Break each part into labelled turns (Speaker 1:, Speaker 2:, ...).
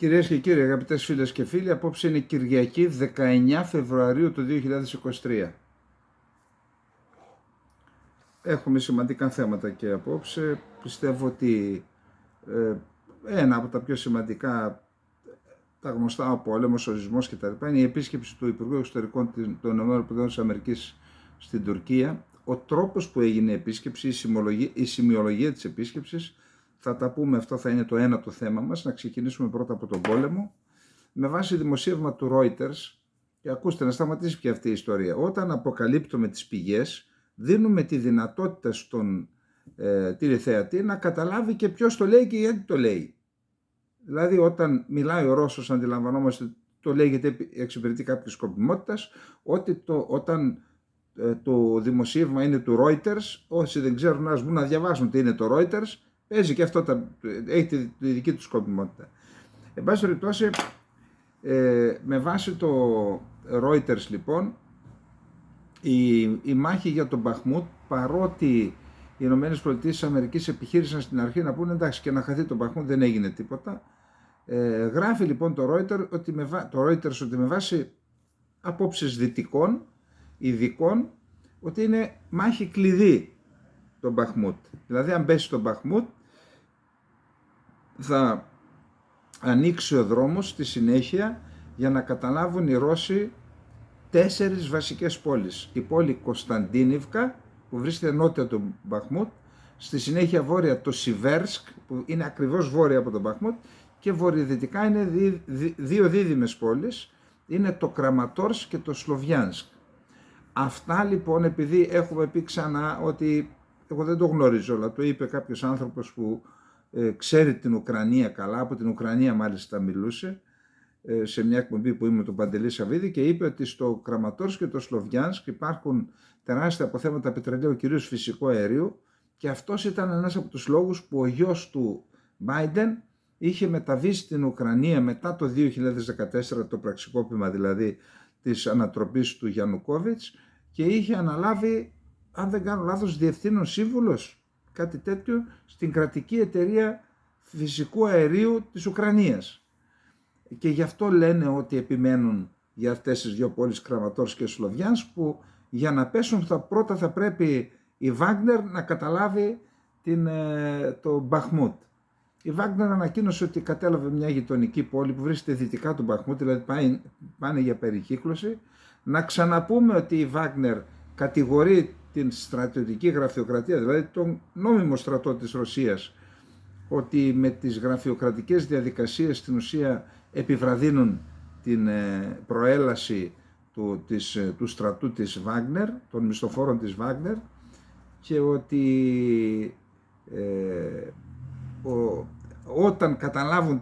Speaker 1: Κυρίες και κύριοι, αγαπητές φίλες και φίλοι, απόψε είναι Κυριακή 19 Φεβρουαρίου του 2023. Έχουμε σημαντικά θέματα και απόψε. Πιστεύω ότι ένα από τα πιο σημαντικά, τα γνωστά, ο πόλεμος, ο ορισμός κτλ. Είναι η επίσκεψη του Υπουργού Εξωτερικών των ΗΠΑ στην Τουρκία. Ο τρόπος που έγινε η επίσκεψη, η σημειολογία της επίσκεψης, θα τα πούμε, αυτό θα είναι το ένα το θέμα μας. Να ξεκινήσουμε πρώτα από τον πόλεμο. Με βάση δημοσίευμα του Reuters, και ακούστε να σταματήσει πια αυτή η ιστορία, όταν αποκαλύπτουμε τις πηγές, δίνουμε τη δυνατότητα στον τηλεθεατή να καταλάβει και ποιος το λέει και γιατί το λέει. Δηλαδή όταν μιλάει ο Ρώσος, αντιλαμβανόμαστε, το λέει γιατί εξυπηρετεί κάποια σκοπιμότητα, όταν το δημοσίευμα είναι του Reuters, όσοι δεν ξέρουν ας μπουν να διαβάσουν τι είναι το Reuters, παίζει και αυτό, έχει τη δική του σκοπιμότητα. Εν πάση περιπτώσει, με βάση το Reuters λοιπόν, η μάχη για τον Μπαχμούτ, παρότι οι Ηνωμένες Πολιτείες της Αμερικής επιχείρησαν στην αρχή να πούνε εντάξει και να χαθεί τον Μπαχμούτ, δεν έγινε τίποτα, γράφει λοιπόν το Reuters ότι με βάση απόψεις δυτικών, ειδικών, ότι είναι μάχη κλειδί τον Μπαχμούτ. Δηλαδή αν πέσει τον Μπαχμούτ θα ανοίξει ο δρόμος στη συνέχεια για να καταλάβουν οι Ρώσοι 4 βασικές πόλεις. Η πόλη Κωνσταντίνιβκα που βρίσκεται νότια του Μπαχμούτ, στη συνέχεια βόρεια το Σιβέρσκ που είναι ακριβώς βόρεια από τον Μπαχμούτ και βορειοδυτικά είναι δύο δίδυμες πόλεις, είναι το Κραματόρσκ και το Σλοβιάνσκ. Αυτά λοιπόν, επειδή έχουμε πει ξανά ότι εγώ δεν το γνωρίζω, αλλά το είπε κάποιος άνθρωπος που ξέρει την Ουκρανία καλά, από την Ουκρανία μάλιστα μιλούσε, σε μια εκπομπή που είμαι με τον Παντελή Σαββίδη, και είπε ότι στο Κραματόρσκ και το Σλοβιάνσκ υπάρχουν τεράστια αποθέματα πετρελαίου, κυρίως φυσικού αερίου, και αυτός ήταν ένας από τους λόγους που ο γιος του Biden είχε μεταβεί στην Ουκρανία μετά το 2014, το πραξικόπημα δηλαδή της ανατροπής του Γιαννουκόβιτς, και είχε αναλάβει, αν δεν κάνω λάθος, διευθύνων σύμβουλος, κάτι τέτοιο, στην κρατική εταιρεία φυσικού αερίου της Ουκρανίας. Και γι' αυτό λένε ότι επιμένουν για αυτές τις δύο πόλεις, Κραματόρσκ και Σλοβιάνσκ, που για να πέσουν πρώτα θα πρέπει η Βάγνερ να καταλάβει το Μπαχμούτ. Η Βάγνερ ανακοίνωσε ότι κατέλαβε μια γειτονική πόλη που βρίσκεται δυτικά του Μπαχμούτ, δηλαδή πάνε για περικύκλωση. Να ξαναπούμε ότι η Βάγνερ κατηγορεί την στρατιωτική γραφειοκρατία, δηλαδή τον νόμιμο στρατό της Ρωσίας, ότι με τις γραφειοκρατικές διαδικασίες στην ουσία επιβραδύνουν την προέλαση του στρατού της Βάγνερ, των μισθοφόρων της Βάγνερ, και ότι όταν καταλάβουν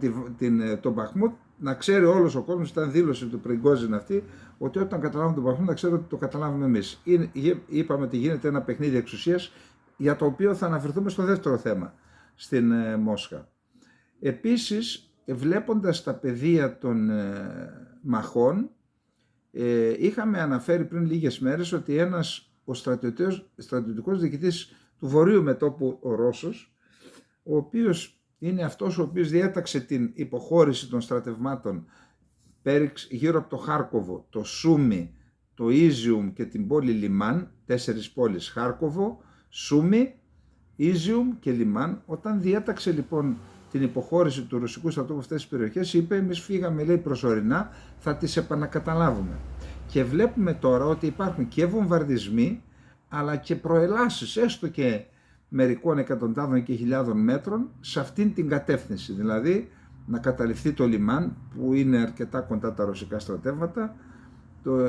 Speaker 1: τον Μπαχμούτ, να ξέρει όλος ο κόσμος, ήταν δήλωση του Πριγκόζιν αυτή, ότι όταν καταλάβουν τον Μπαχμούτ να ξέρει ότι το καταλάβουμε εμείς. Είπαμε ότι γίνεται ένα παιχνίδι εξουσίας, για το οποίο θα αναφερθούμε στο δεύτερο θέμα, στην Μόσχα. Επίσης, βλέποντας τα πεδία των μαχών, είχαμε αναφέρει πριν λίγες μέρες ότι ο στρατιωτικός διοικητής του Βορείου Μετώπου, ο Ρώσος, ο οποίος είναι αυτός ο οποίος διέταξε την υποχώρηση των στρατευμάτων γύρω από το Χάρκοβο, το Σούμι, το Ίζιουμ και την πόλη Λιμάν, 4 πόλεις, Χάρκοβο, Σούμι, Ίζιουμ και Λιμάν. Όταν διέταξε λοιπόν την υποχώρηση του ρωσικού στρατού από αυτές τις περιοχές, είπε εμείς φύγαμε, λέει, προσωρινά, θα τις επανακαταλάβουμε. Και βλέπουμε τώρα ότι υπάρχουν και βομβαρδισμοί αλλά και προελάσεις, έστω και μερικών εκατοντάδων και χιλιάδων μέτρων, σε αυτήν την κατεύθυνση, δηλαδή να καταληφθεί το Λιμάν που είναι αρκετά κοντά τα ρωσικά στρατεύματα.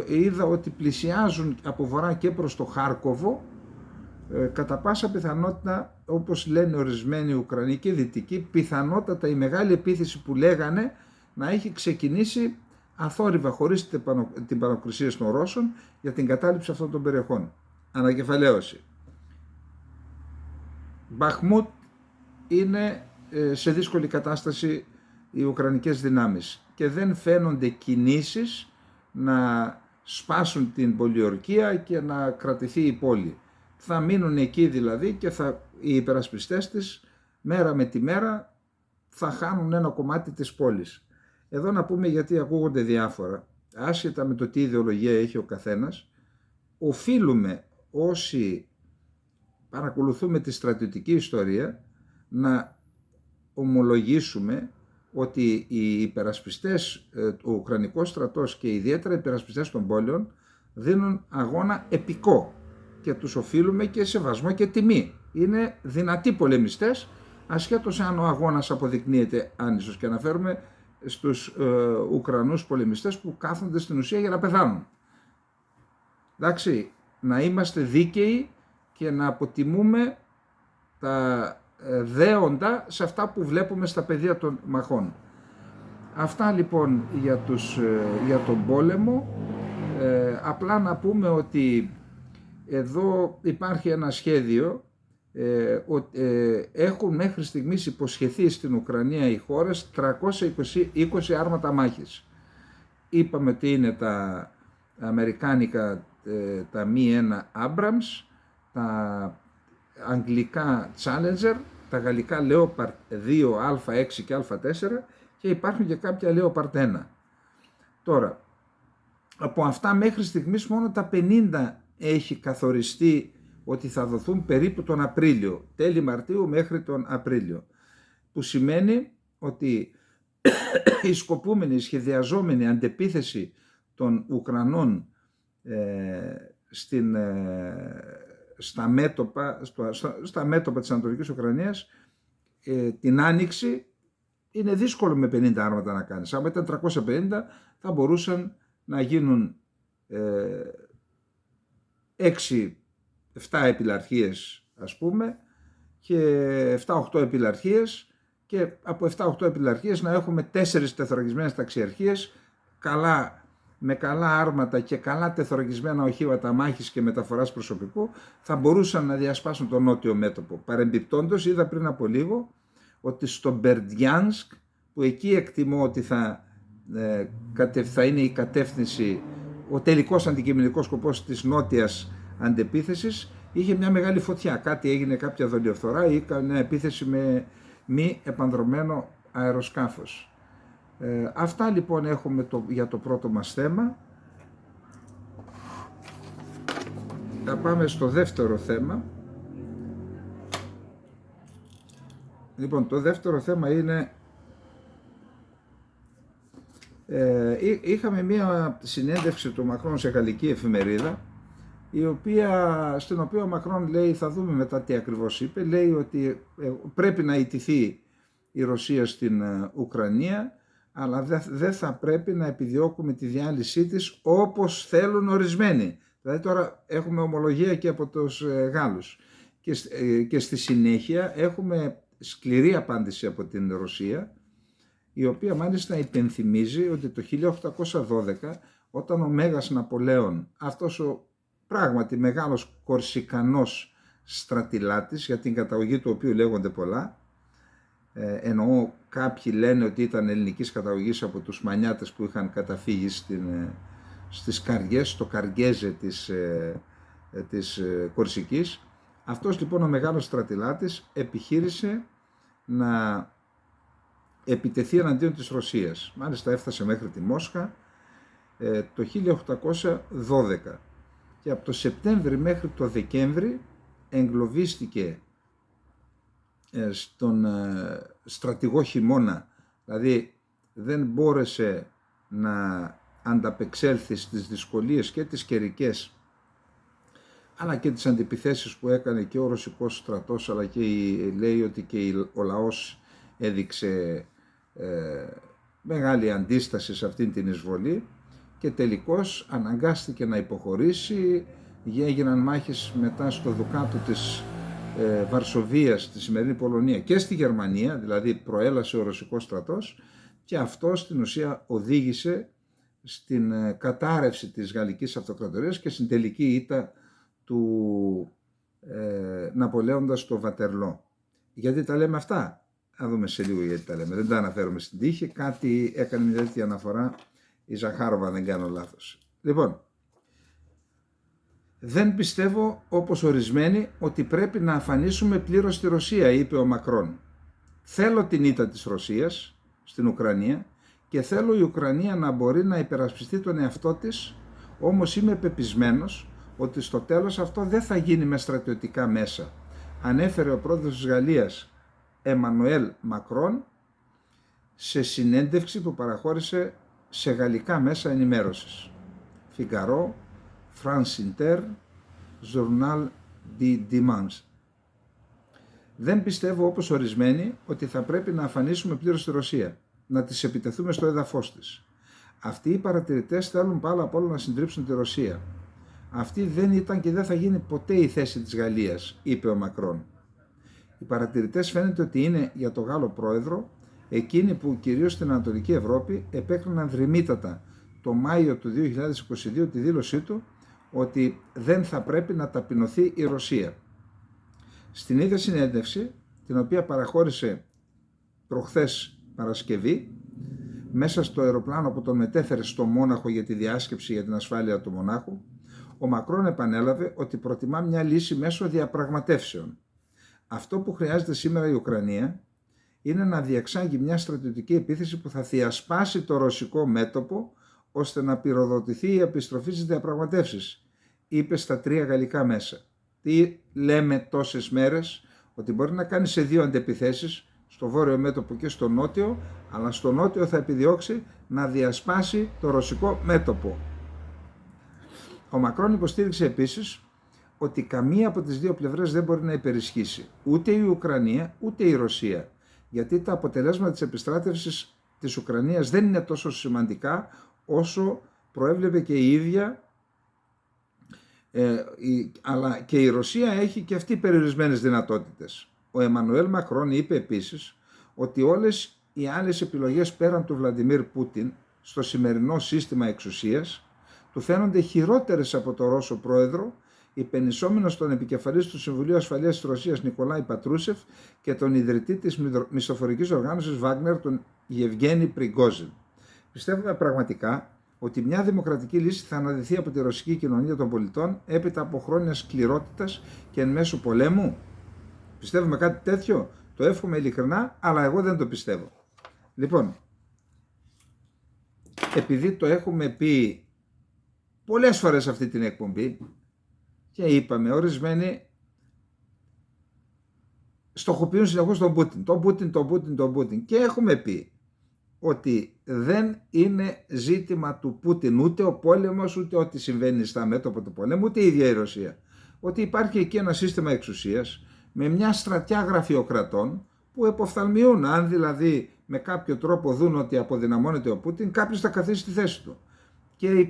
Speaker 1: Είδα ότι πλησιάζουν από βορρά και προς το Χάρκοβο, κατά πάσα πιθανότητα, όπως λένε ορισμένοι Ουκρανοί και Δυτικοί, πιθανότατα η μεγάλη επίθεση που λέγανε να έχει ξεκινήσει αθόρυβα, χωρίς την παρακολουθία των Ρώσων, για την κατάληψη αυτών των περιοχών. Ανακεφαλαίωση. Μπαχμούτ είναι σε δύσκολη κατάσταση οι ουκρανικές δυνάμεις και δεν φαίνονται κινήσεις να σπάσουν την πολιορκία και να κρατηθεί η πόλη. Θα μείνουν εκεί δηλαδή και οι υπερασπιστές της μέρα με τη μέρα θα χάνουν ένα κομμάτι της πόλης. Εδώ να πούμε, γιατί ακούγονται διάφορα, άσχετα με το τι ιδεολογία έχει ο καθένας, οφείλουμε όσοι παρακολουθούμε τη στρατιωτική ιστορία να ομολογήσουμε ότι οι υπερασπιστές, ο Ουκρανικός στρατός και ιδιαίτερα οι υπερασπιστές των πόλεων δίνουν αγώνα επικό και τους οφείλουμε και σεβασμό και τιμή. Είναι δυνατοί πολεμιστές, ασχέτως αν ο αγώνας αποδεικνύεται άνισος, και αναφέρουμε στους Ουκρανούς πολεμιστές που κάθονται στην ουσία για να πεθάνουν. Εντάξει, να είμαστε δίκαιοι και να αποτιμούμε τα δέοντα σε αυτά που βλέπουμε στα πεδία των μαχών. Αυτά λοιπόν για τον πόλεμο. Απλά να πούμε ότι εδώ υπάρχει ένα σχέδιο, έχουν μέχρι στιγμής υποσχεθεί στην Ουκρανία οι χώρες 320 άρματα μάχης. Είπαμε ότι είναι τα αμερικάνικα, τα Mi-1 Abrams, τα αγγλικά Challenger, τα γαλλικά Leopard 2 Α6 και Α4 και υπάρχουν και κάποια Leopard 1. Τώρα, από αυτά μέχρι στιγμής μόνο τα 50 έχει καθοριστεί ότι θα δοθούν περίπου τον Απρίλιο, τέλη Μαρτίου μέχρι τον Απρίλιο, που σημαίνει ότι η σκοπούμενη, η σχεδιαζόμενη αντεπίθεση των Ουκρανών στα μέτωπα της Ανατολικής Ουκρανίας την Άνοιξη είναι δύσκολο με 50 άρματα να κάνεις. Αν ήταν 350 θα μπορούσαν να γίνουν 6-7 επιλαρχίες ας πούμε και 7-8 επιλαρχίες, και από 7-8 επιλαρχίες να έχουμε 4 τεθωρακισμένες ταξιαρχίες με καλά άρματα και καλά τεθωρακισμένα οχήματα μάχης και μεταφοράς προσωπικού, θα μπορούσαν να διασπάσουν το νότιο μέτωπο. Παρεμπιπτόντως, είδα πριν από λίγο ότι στο Μπερντιάνσκ, που εκεί εκτιμώ ότι θα είναι η κατεύθυνση, ο τελικός αντικειμενικός σκοπός της νότιας αντεπίθεσης, είχε μια μεγάλη φωτιά. Κάτι έγινε, κάποια δολιοφθορά ή μια επίθεση με μη επανδρωμένο αεροσκάφος. Αυτά λοιπόν έχουμε για το πρώτο μας θέμα. Θα πάμε στο δεύτερο θέμα. Λοιπόν, το δεύτερο θέμα είναι είχαμε μία συνέντευξη του Μακρόν σε γαλλική εφημερίδα, στην οποία ο Μακρόν λέει, θα δούμε μετά τι ακριβώς είπε, λέει ότι πρέπει να ιτηθεί η Ρωσία στην Ουκρανία, αλλά δεν θα πρέπει να επιδιώκουμε τη διάλυσή της όπως θέλουν ορισμένοι. Δηλαδή τώρα έχουμε ομολογία και από τους Γάλλους και στη συνέχεια έχουμε σκληρή απάντηση από την Ρωσία, η οποία μάλιστα υπενθυμίζει ότι το 1812, όταν ο Μέγας Ναπολέων, αυτός ο πράγματι μεγάλος κορσικανός στρατιλάτης, για την καταγωγή του οποίου λέγονται πολλά, εννοώ κάποιοι λένε ότι ήταν ελληνικής καταγωγής από τους Μανιάτες που είχαν καταφύγει στις Καριές, στο Καριέζε της Κορσικής. Αυτός λοιπόν ο μεγάλος στρατιλάτης επιχείρησε να επιτεθεί εναντίον της Ρωσίας. Μάλιστα έφτασε μέχρι τη Μόσχα το 1812 και από το Σεπτέμβρη μέχρι το Δεκέμβρη εγκλωβίστηκε στον στρατηγό χειμώνα, δηλαδή δεν μπόρεσε να ανταπεξέλθει στις δυσκολίες και τις καιρικές αλλά και τις αντιπιθέσεις που έκανε και ο ρωσικός στρατός, αλλά και λέει ότι και ο λαός έδειξε μεγάλη αντίσταση σε αυτήν την εισβολή και τελικώς αναγκάστηκε να υποχωρήσει. Έγιναν μάχες μετά στο Δουκάτο της Βαρσοβίας, στη σημερινή Πολωνία, και στη Γερμανία, δηλαδή προέλασε ο ρωσικός στρατός, και αυτό στην ουσία οδήγησε στην κατάρρευση της Γαλλικής Αυτοκρατορίας και στην τελική ήττα του Ναπολέοντα στο Βατερλό. Γιατί τα λέμε αυτά? Θα δούμε σε λίγο γιατί τα λέμε. Δεν τα αναφέρουμε στην τύχη. Κάτι έκανε μια τέτοια αναφορά η Ζαχάροβα, δεν κάνω λάθος. Λοιπόν, δεν πιστεύω όπως ορισμένοι ότι πρέπει να αφανίσουμε πλήρως τη Ρωσία, είπε ο Μακρόν. Θέλω την ήττα της Ρωσίας στην Ουκρανία και θέλω η Ουκρανία να μπορεί να υπερασπιστεί τον εαυτό της, όμως είμαι πεπισμένος ότι στο τέλος αυτό δεν θα γίνει με στρατιωτικά μέσα. Ανέφερε ο πρόεδρος της Γαλλίας, Εμμανουέλ Μακρόν, σε συνέντευξη που παραχώρησε σε γαλλικά μέσα ενημέρωσης. Figaro, France Inter, Journal du Dimanche. Δεν πιστεύω όπως ορισμένοι ότι θα πρέπει να αφανίσουμε πλήρως τη Ρωσία, να της επιτεθούμε στο έδαφος της. Αυτοί οι παρατηρητές θέλουν πάνω απ' όλα να συντρίψουν τη Ρωσία. Αυτή δεν ήταν και δεν θα γίνει ποτέ η θέση της Γαλλίας, είπε ο Μακρόν. Οι παρατηρητές φαίνεται ότι είναι για τον Γάλλο πρόεδρο εκείνοι που κυρίως στην Ανατολική Ευρώπη επέκριναν δρυμύτατα το Μάιο του 2022 τη δήλωσή του ότι δεν θα πρέπει να ταπεινωθεί η Ρωσία. Στην ίδια συνέντευξη, την οποία παραχώρησε προχθές Παρασκευή, μέσα στο αεροπλάνο που τον μετέφερε στο Μόναχο για τη διάσκεψη για την ασφάλεια του Μονάχου, ο Μακρόν επανέλαβε ότι προτιμά μια λύση μέσω διαπραγματεύσεων. Αυτό που χρειάζεται σήμερα η Ουκρανία είναι να διεξάγει μια στρατιωτική επίθεση που θα διασπάσει το ρωσικό μέτωπο ώστε να πυροδοτηθεί η επιστροφή στις διαπραγματεύσεις, είπε στα 3 γαλλικά μέσα. Τι λέμε τόσες μέρες, ότι μπορεί να κάνει σε 2 αντεπιθέσεις, στο βόρειο μέτωπο και στο νότιο, αλλά στο νότιο θα επιδιώξει να διασπάσει το ρωσικό μέτωπο. Ο Μακρόν υποστήριξε επίσης ότι καμία από τις 2 πλευρές δεν μπορεί να υπερισχύσει, ούτε η Ουκρανία ούτε η Ρωσία, γιατί τα αποτελέσματα της επιστράτευσης της Ουκρανίας δεν είναι τόσο σημαντικά όσο προέβλεπε και η ίδια, αλλά και η Ρωσία έχει και αυτή περιορισμένες δυνατότητες. Ο Εμμανουέλ Μακρόν είπε επίσης ότι όλες οι άλλες επιλογές πέραν του Βλαντιμίρ Πούτιν στο σημερινό σύστημα εξουσίας του φαίνονται χειρότερες από τον Ρώσο πρόεδρο, υπενισόμενος τον επικεφαλής του Συμβουλίου Ασφαλείας της Ρωσίας Νικολάη Πατρούσεφ και τον ιδρυτή της μισθοφορικής οργάνωσης Βάγνερ, τον Γεβγένη Πριγκόζιν. Πιστεύουμε πραγματικά ότι μια δημοκρατική λύση θα αναδυθεί από τη ρωσική κοινωνία των πολιτών έπειτα από χρόνια σκληρότητας και εν μέσω πολέμου. Πιστεύουμε κάτι τέτοιο? Το εύχομαι ειλικρινά, αλλά εγώ δεν το πιστεύω. Λοιπόν, επειδή το έχουμε πει πολλές φορές αυτή την εκπομπή και είπαμε, ορισμένοι στοχοποιούν συνεχώς τον Πούτιν και έχουμε πει ότι δεν είναι ζήτημα του Πούτιν ούτε ο πόλεμος, ούτε ό,τι συμβαίνει στα μέτωπα του πολέμου, ούτε η ίδια η Ρωσία. Ότι υπάρχει εκεί ένα σύστημα εξουσίας με μια στρατιά γραφειοκρατών που εποφθαλμιούν. Αν δηλαδή με κάποιο τρόπο δουν ότι αποδυναμώνεται ο Πούτιν, κάποιος θα καθίσει στη θέση του. Και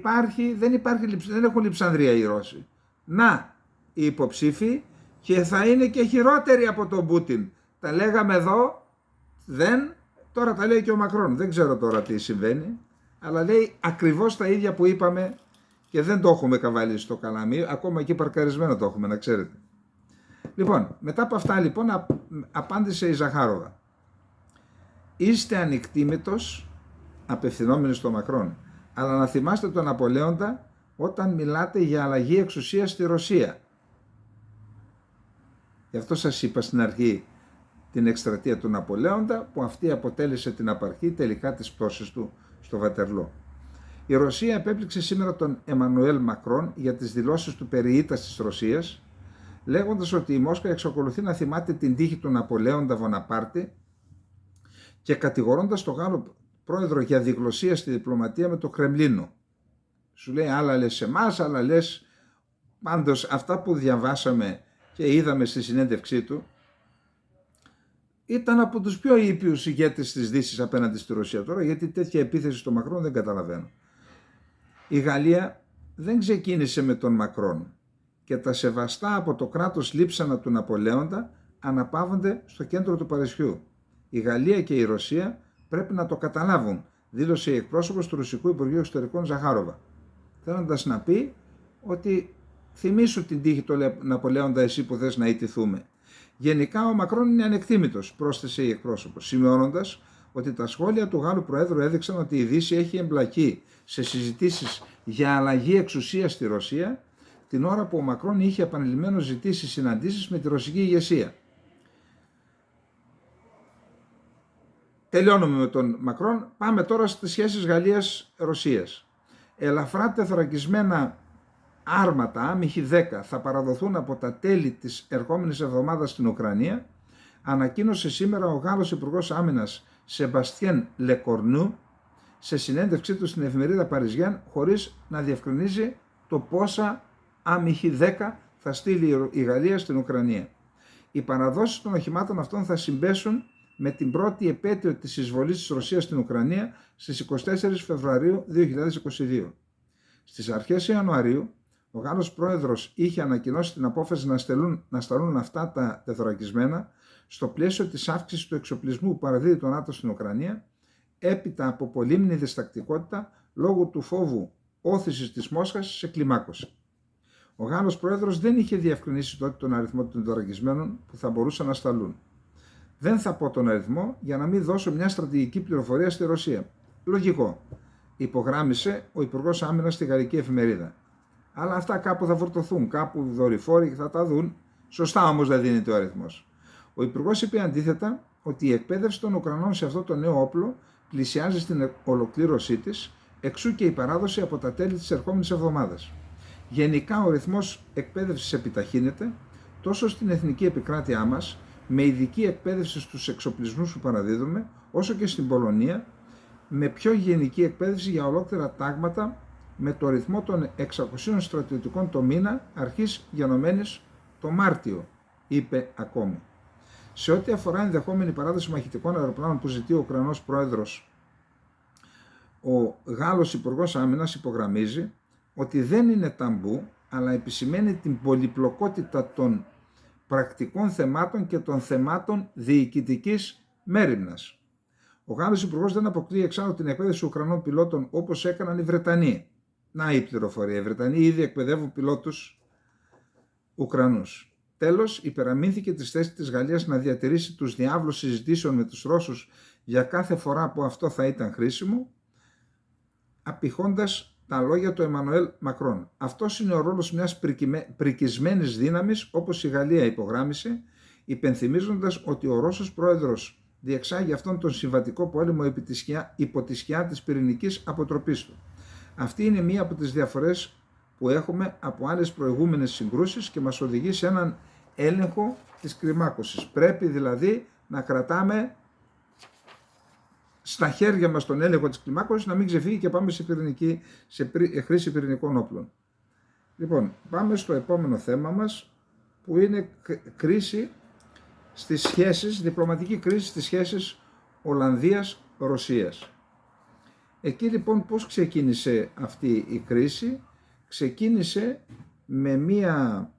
Speaker 1: δεν έχουν λειψανδρία οι Ρώσοι. Να, οι υποψήφοι, και θα είναι και χειρότεροι από τον Πούτιν. Τα λέγαμε εδώ, τώρα τα λέει και ο Μακρόν. Δεν ξέρω τώρα τι συμβαίνει, αλλά λέει ακριβώς τα ίδια που είπαμε και δεν το έχουμε καβαλήσει στο καλάμι, ακόμα και παρκαρισμένο το έχουμε, να ξέρετε. Λοιπόν, μετά από αυτά λοιπόν απάντησε η Ζαχάροβα. Είστε ανικτήμητος, απευθυνόμενοι στο Μακρόν, αλλά να θυμάστε τον Ναπολέοντα όταν μιλάτε για αλλαγή εξουσίας στη Ρωσία. Γι' αυτό σας είπα στην αρχή την εκστρατεία του Ναπολέοντα, που αυτή αποτέλεσε την απαρχή τελικά της πτώσης του στο Βατερλό. Η Ρωσία επέπληξε σήμερα τον Εμμανουέλ Μακρόν για τις δηλώσεις του περί ήττας της Ρωσίας, λέγοντας ότι η Μόσχα εξακολουθεί να θυμάται την τύχη του Ναπολέοντα Βοναπάρτη και κατηγορώντας τον Γάλλο πρόεδρο για διγλωσία στη διπλωματία με το Κρεμλίνο. Σου λέει άλλα λες σε εμάς, άλλα λες. Πάντως αυτά που διαβάσαμε και είδαμε στη συνέντευξή του ήταν από τους πιο ήπιους ηγέτες της Δύσης απέναντι στη Ρωσία τώρα, γιατί τέτοια επίθεση στο Μακρόν δεν καταλαβαίνω. Η Γαλλία δεν ξεκίνησε με τον Μακρόν και τα σεβαστά από το κράτος λείψανα του Ναπολέοντα αναπαύονται στο κέντρο του Παρισιού. Η Γαλλία και η Ρωσία πρέπει να το καταλάβουν, δήλωσε η εκπρόσωπος του Ρωσικού Υπουργείου Εξωτερικών Ζαχάροβα, θέλοντας να πει ότι θυμήσου την τύχη του Ναπολέοντα εσύ που θες να ιτηθούμε. Γενικά ο Μακρόν είναι ανεκτήμητος, πρόσθεσε η εκπρόσωπος, σημειώνοντας ότι τα σχόλια του Γάλλου Προέδρου έδειξαν ότι η Δύση έχει εμπλακεί σε συζητήσεις για αλλαγή εξουσίας στη Ρωσία, την ώρα που ο Μακρόν είχε επανειλημμένως ζητήσει συναντήσεις με τη ρωσική ηγεσία. τελειώνουμε με τον Μακρόν, πάμε τώρα στις σχέσεις Γαλλίας-Ρωσίας. Ελαφρά τεθωρακισμένα άρματα, άμυχοι 10, θα παραδοθούν από τα τέλη της ερχόμενης εβδομάδας στην Ουκρανία, ανακοίνωσε σήμερα ο Γάλλος Υπουργός Άμυνας Σεμπαστιέν Λεκορνού σε συνέντευξή του στην εφημερίδα Παριζιάν, χωρίς να διευκρινίζει το πόσα άμυχοι 10 θα στείλει η Γαλλία στην Ουκρανία. Οι παραδόσεις των οχημάτων αυτών θα συμπέσουν με την πρώτη επέτειο της εισβολής της Ρωσίας στην Ουκρανία στις 24 Φεβρουαρίου 2022. Στις αρχές Ιανουαρίου, ο Γάλλος πρόεδρος είχε ανακοινώσει την απόφαση να σταλούν αυτά τα τεθωρακισμένα στο πλαίσιο της αύξησης του εξοπλισμού που παραδίδει το ΝΑΤΟ στην Ουκρανία, έπειτα από πολύμνη διστακτικότητα λόγω του φόβου όθησης της Μόσχας σε κλιμάκωση. Ο Γάλλος πρόεδρος δεν είχε διευκρινίσει τότε τον αριθμό των τεθωρακισμένων που θα μπορούσαν να σταλούν. Δεν θα πω τον αριθμό για να μην δώσω μια στρατηγική πληροφορία στη Ρωσία. Λογικό, υπογράμμισε ο Υπουργός Άμυνας στη γαλλική εφημερίδα. Αλλά αυτά κάπου θα φορτωθούν, κάπου δορυφόροι θα τα δουν. Σωστά όμως δεν δίνεται ο αριθμός. Ο Υπουργός είπε αντίθετα ότι η εκπαίδευση των Ουκρανών σε αυτό το νέο όπλο πλησιάζει στην ολοκλήρωσή της, εξού και η παράδοση από τα τέλη της ερχόμενης εβδομάδας. Γενικά ο ρυθμός εκπαίδευσης επιταχύνεται τόσο στην εθνική επικράτειά μας, με ειδική εκπαίδευση στους εξοπλισμούς που παραδίδουμε, όσο και στην Πολωνία, με πιο γενική εκπαίδευση για ολόκληρα τάγματα, με το ρυθμό των 600 στρατιωτικών το μήνα, αρχής γενομένης το Μάρτιο, είπε ακόμη. Σε ό,τι αφορά ενδεχόμενη παράδοση μαχητικών αεροπλάνων που ζητεί ο Ουκρανός πρόεδρος, ο Γάλλος Υπουργός Άμυνας υπογραμμίζει ότι δεν είναι ταμπού, αλλά επισημαίνει την πολυπλοκότητα των πρακτικών θεμάτων και των θεμάτων διοικητικής μέριμνας. Ο Γάλλος Υπουργός δεν αποκλείει εξάλλου την εκπαίδευση Ουκρανών πιλότων όπως έκαναν οι Βρετανοί. Να η πληροφορία, οι Βρετανοί ήδη εκπαιδεύουν πιλότους Ουκρανούς. Τέλος, υπεραμείνθηκε τη θέση της Γαλλίας να διατηρήσει τους διάβλους συζητήσεων με τους Ρώσους για κάθε φορά που αυτό θα ήταν χρήσιμο, απηχώντας τα λόγια του Εμμανουέλ Μακρόν. Αυτός είναι ο ρόλος μιας πρικισμένης δύναμης, όπως η Γαλλία υπογράμμισε, υπενθυμίζοντας ότι ο Ρώσος πρόεδρος διεξάγει αυτόν τον συμβατικό πόλεμο υπό τη σκιά της πυρηνικής αποτροπής του. Αυτή είναι μία από τις διαφορές που έχουμε από άλλες προηγούμενες συγκρούσεις και μας οδηγεί σε έναν έλεγχο της κλιμάκωσης. Πρέπει δηλαδή να κρατάμε στα χέρια μας τον έλεγχο της κλιμάκωσης, να μην ξεφύγει και πάμε σε χρήση πυρηνικών όπλων. Λοιπόν, πάμε στο επόμενο θέμα μας, που είναι κρίση στις σχέσεις, διπλωματική κρίση στις σχέσεις Ολλανδίας-Ρωσίας. Εκεί λοιπόν πώς ξεκίνησε αυτή η κρίση? Ξεκίνησε με μία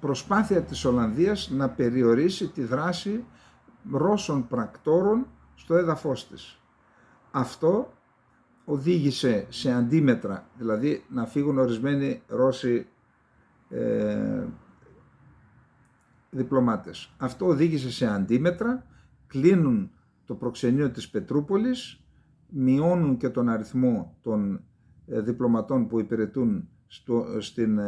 Speaker 1: προσπάθεια της Ολλανδίας να περιορίσει τη δράση Ρώσων πρακτόρων στο έδαφος της. Αυτό οδήγησε σε αντίμετρα, δηλαδή να φύγουν ορισμένοι Ρώσοι διπλωμάτες. Αυτό οδήγησε σε αντίμετρα, κλείνουν το προξενείο της Πετρούπολης, μειώνουν και τον αριθμό των διπλωματών που υπηρετούν στην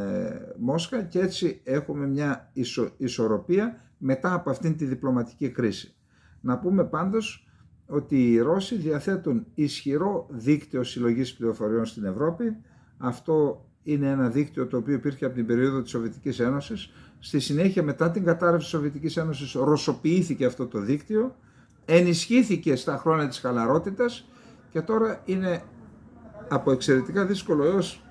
Speaker 1: Μόσχα και έτσι έχουμε μια ισορροπία μετά από αυτήν τη διπλωματική κρίση. Να πούμε πάντως ότι οι Ρώσοι διαθέτουν ισχυρό δίκτυο συλλογής πληροφοριών στην Ευρώπη. Αυτό είναι ένα δίκτυο το οποίο υπήρχε από την περίοδο της Σοβιετικής Ένωσης. Στη συνέχεια, μετά την κατάρρευση της Σοβιετικής Ένωσης, ρωσοποιήθηκε αυτό το δίκτυο, ενισχύθηκε στα χρόνια της χαλαρότητας και τώρα είναι από εξαιρετικά δύσκολο έως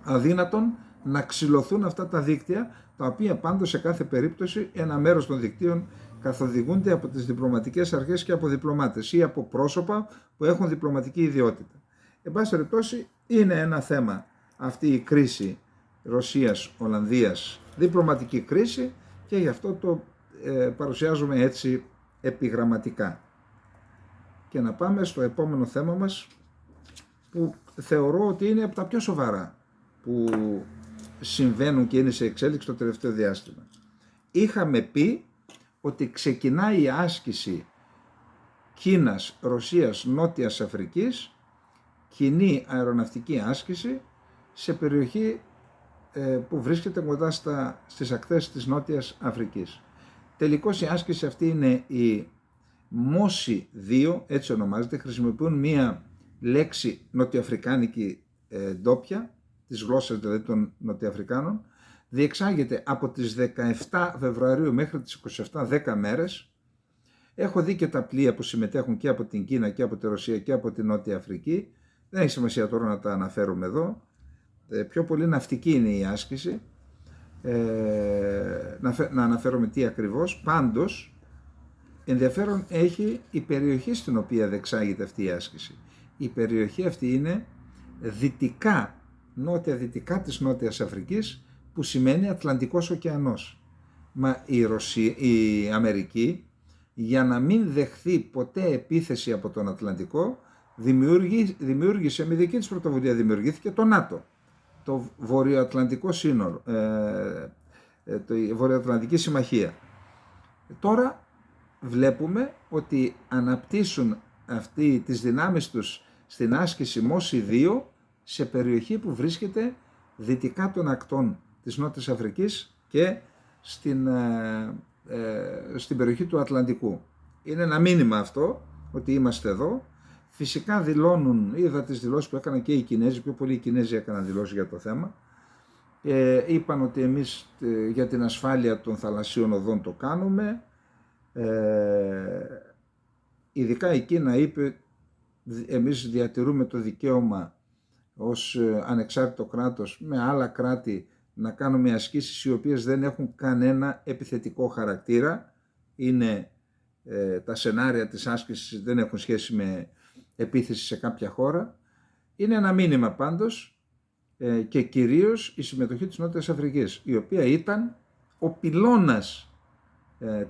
Speaker 1: αδύνατον να ξυλωθούν αυτά τα δίκτυα, τα οποία πάντως σε κάθε περίπτωση ένα μέρος των δικτύων καθοδηγούνται από τις διπλωματικές αρχές και από διπλωμάτες ή από πρόσωπα που έχουν διπλωματική ιδιότητα. Εν πάση περιπτώσει, είναι ένα θέμα αυτή η κρίση Ρωσίας-Ολλανδίας, διπλωματική κρίση, και γι' αυτό το παρουσιάζουμε έτσι επιγραμματικά. Και να πάμε στο επόμενο θέμα μας, που θεωρώ ότι είναι από τα πιο σοβαρά που συμβαίνουν και είναι σε εξέλιξη το τελευταίο διάστημα. Είχαμε πει ότι ξεκινάει η άσκηση Κίνας, Ρωσίας, Νότιας Αφρικής, κοινή αεροναυτική άσκηση σε περιοχή που βρίσκεται κοντά στις ακτές της Νότιας Αφρικής. Τελικώς η άσκηση αυτή είναι η Μόση 2, έτσι ονομάζεται, χρησιμοποιούν μία λέξη νοτιοαφρικάνικη ντόπια, της γλώσσας δηλαδή των Νοτιοαφρικάνων, διεξάγεται από τις 17 Φεβρουαρίου μέχρι τις 27, 10 μέρες. Έχω δει και τα πλοία που συμμετέχουν και από την Κίνα και από τη Ρωσία και από την Νότια Αφρική. Δεν έχει σημασία τώρα να τα αναφέρουμε εδώ. Πιο πολύ ναυτική είναι η άσκηση. Να αναφέρουμε τι ακριβώς. Πάντως, ενδιαφέρον έχει η περιοχή στην οποία διεξάγεται αυτή η άσκηση. Η περιοχή αυτή είναι δυτικά, νότια-δυτικά της Νότιας Αφρικής, που σημαίνει Ατλαντικός ωκεανός. Μα η Αμερική, για να μην δεχθεί ποτέ επίθεση από τον Ατλαντικό, δημιούργησε με δική της πρωτοβουλία, δημιουργήθηκε το ΝΑΤΟ, το Βορειοατλαντικό Σύνολο, η Βορειοατλαντική Συμμαχία. Τώρα βλέπουμε ότι αναπτύσσουν αυτοί τις δυνάμεις τους στην άσκηση Μόση 2 σε περιοχή που βρίσκεται δυτικά των ακτών της Νότιας Αφρικής και στην περιοχή του Ατλαντικού. Είναι ένα μήνυμα αυτό, ότι είμαστε εδώ. Φυσικά δηλώνουν, είδα τις δηλώσεις που έκαναν και οι Κινέζοι, πιο πολλοί οι Κινέζοι έκαναν δηλώσεις για το θέμα. Είπαν ότι εμείς για την ασφάλεια των θαλασσίων οδών το κάνουμε. Ειδικά η Κίνα είπε, εμείς διατηρούμε το δικαίωμα ως ανεξάρτητο κράτος με άλλα κράτη να κάνουμε ασκήσεις οι οποίες δεν έχουν κανένα επιθετικό χαρακτήρα. Είναι τα σενάρια της άσκησης, δεν έχουν σχέση με επίθεση σε κάποια χώρα. Είναι ένα μήνυμα πάντως, και κυρίως η συμμετοχή της Νότιας Αφρικής, η οποία ήταν ο πυλώνας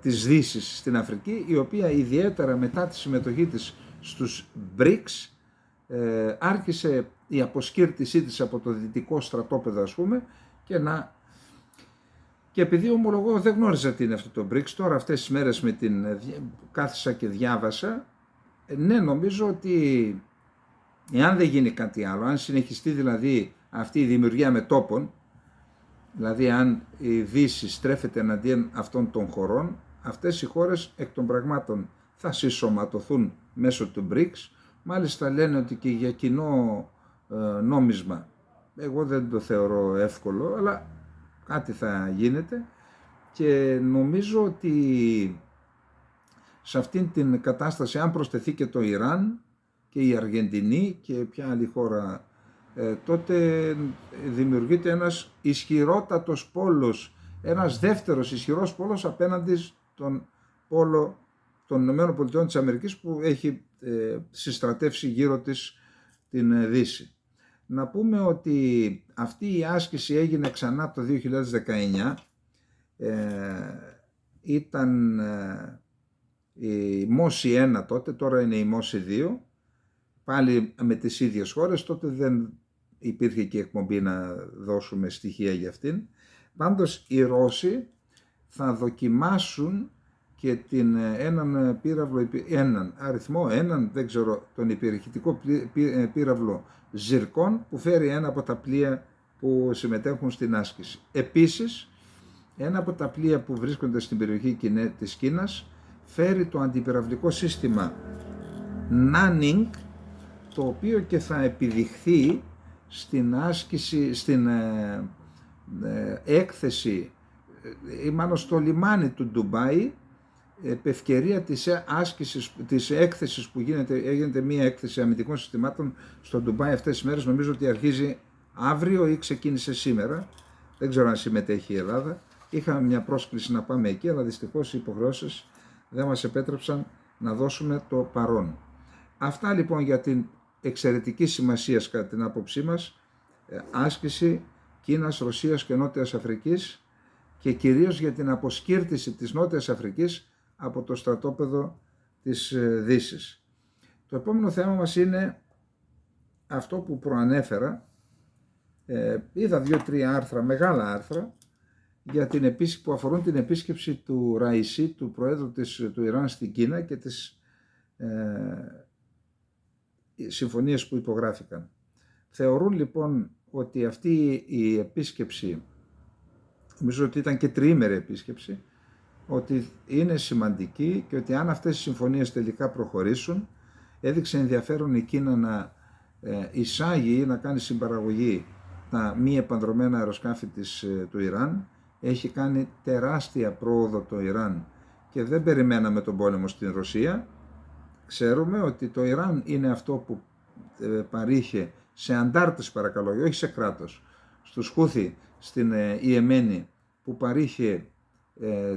Speaker 1: της Δύσης στην Αφρική, η οποία ιδιαίτερα μετά τη συμμετοχή της στους BRICS άρχισε η αποσκύρτησή της από το δυτικό στρατόπεδο, ας πούμε, και επειδή ομολογώ δεν γνώριζα τι είναι αυτό το BRICS, τώρα αυτές τις μέρες κάθισα και διάβασα, ναι, νομίζω ότι εάν δεν γίνει κάτι άλλο, αν συνεχιστεί δηλαδή αυτή η δημιουργία μετώπων, δηλαδή αν η Δύση στρέφεται εναντίον αυτών των χωρών, αυτές οι χώρες εκ των πραγμάτων θα συσσωματωθούν μέσω του BRICS. Μάλιστα λένε ότι και για κοινό νόμισμα, εγώ δεν το θεωρώ εύκολο, αλλά κάτι θα γίνεται, και νομίζω ότι σε αυτήν την κατάσταση, αν προσθεθεί και το Ιράν και η Αργεντινή και ποια άλλη χώρα, τότε δημιουργείται ένας ισχυρότατος πόλος, ένας δεύτερος ισχυρός πόλος απέναντι στον πόλο των ΗΠΑ που έχει συστρατεύσει γύρω της την Δύση. Να πούμε ότι αυτή η άσκηση έγινε ξανά το 2019, ήταν η Μόση 1 τότε, τώρα είναι η Μόση 2, πάλι με τις ίδιες χώρες, τότε δεν υπήρχε και εκπομπή να δώσουμε στοιχεία για αυτήν. Πάντως οι Ρώσοι θα δοκιμάσουν και έναν πύραυλο, δεν ξέρω, τον υπερηχητικό πύραυλο Ζιρκόν, που φέρει ένα από τα πλοία που συμμετέχουν στην άσκηση. Επίσης, ένα από τα πλοία που βρίσκονται στην περιοχή της Κίνας φέρει το αντιπυραυλικό σύστημα Nanning, το οποίο και θα επιδειχθεί στην άσκηση, στην έκθεση, ή μάλλον στο λιμάνι του Ντουμπάι, επ' ευκαιρία της έκθεσης που γίνεται μια έκθεση αμυντικών συστημάτων στο Ντουμπάι αυτές τις μέρες. Νομίζω ότι αρχίζει αύριο ή ξεκίνησε σήμερα, δεν ξέρω αν συμμετέχει η Ελλάδα. Είχαμε μια πρόσκληση να πάμε εκεί, αλλά δυστυχώς οι υποχρεώσεις δεν μας επέτρεψαν να δώσουμε το παρόν. Αυτά λοιπόν για την εξαιρετική σημασία, κατά την άποψή μας, άσκηση Κίνας, Ρωσίας και Νότιας Αφρικής, και κυρίως για την αποσκύρτηση της Νότιας Αφρικής από το στρατόπεδο της Δύσης. Το επόμενο θέμα μας είναι αυτό που προανέφερα. Είδα 2-3 άρθρα, μεγάλα άρθρα, για που αφορούν την επίσκεψη του Ραϊσί, του Προέδρου του Ιράν στην Κίνα, και τις συμφωνίες που υπογράφηκαν. Θεωρούν λοιπόν ότι αυτή η επίσκεψη, νομίζω ότι ήταν και τριήμερη επίσκεψη, ότι είναι σημαντική και ότι αν αυτές οι συμφωνίες τελικά προχωρήσουν, έδειξε ενδιαφέρον η Κίνα να εισάγει ή να κάνει συμπαραγωγή τα μη επανδρομένα αεροσκάφη του Ιράν. Έχει κάνει τεράστια πρόοδο το Ιράν και δεν περιμέναμε τον πόλεμο στην Ρωσία. Ξέρουμε ότι το Ιράν είναι αυτό που παρήχε σε αντάρτες, παρακαλώ, όχι σε κράτος, στους Χούθι στην Ιεμένη, που παρήχε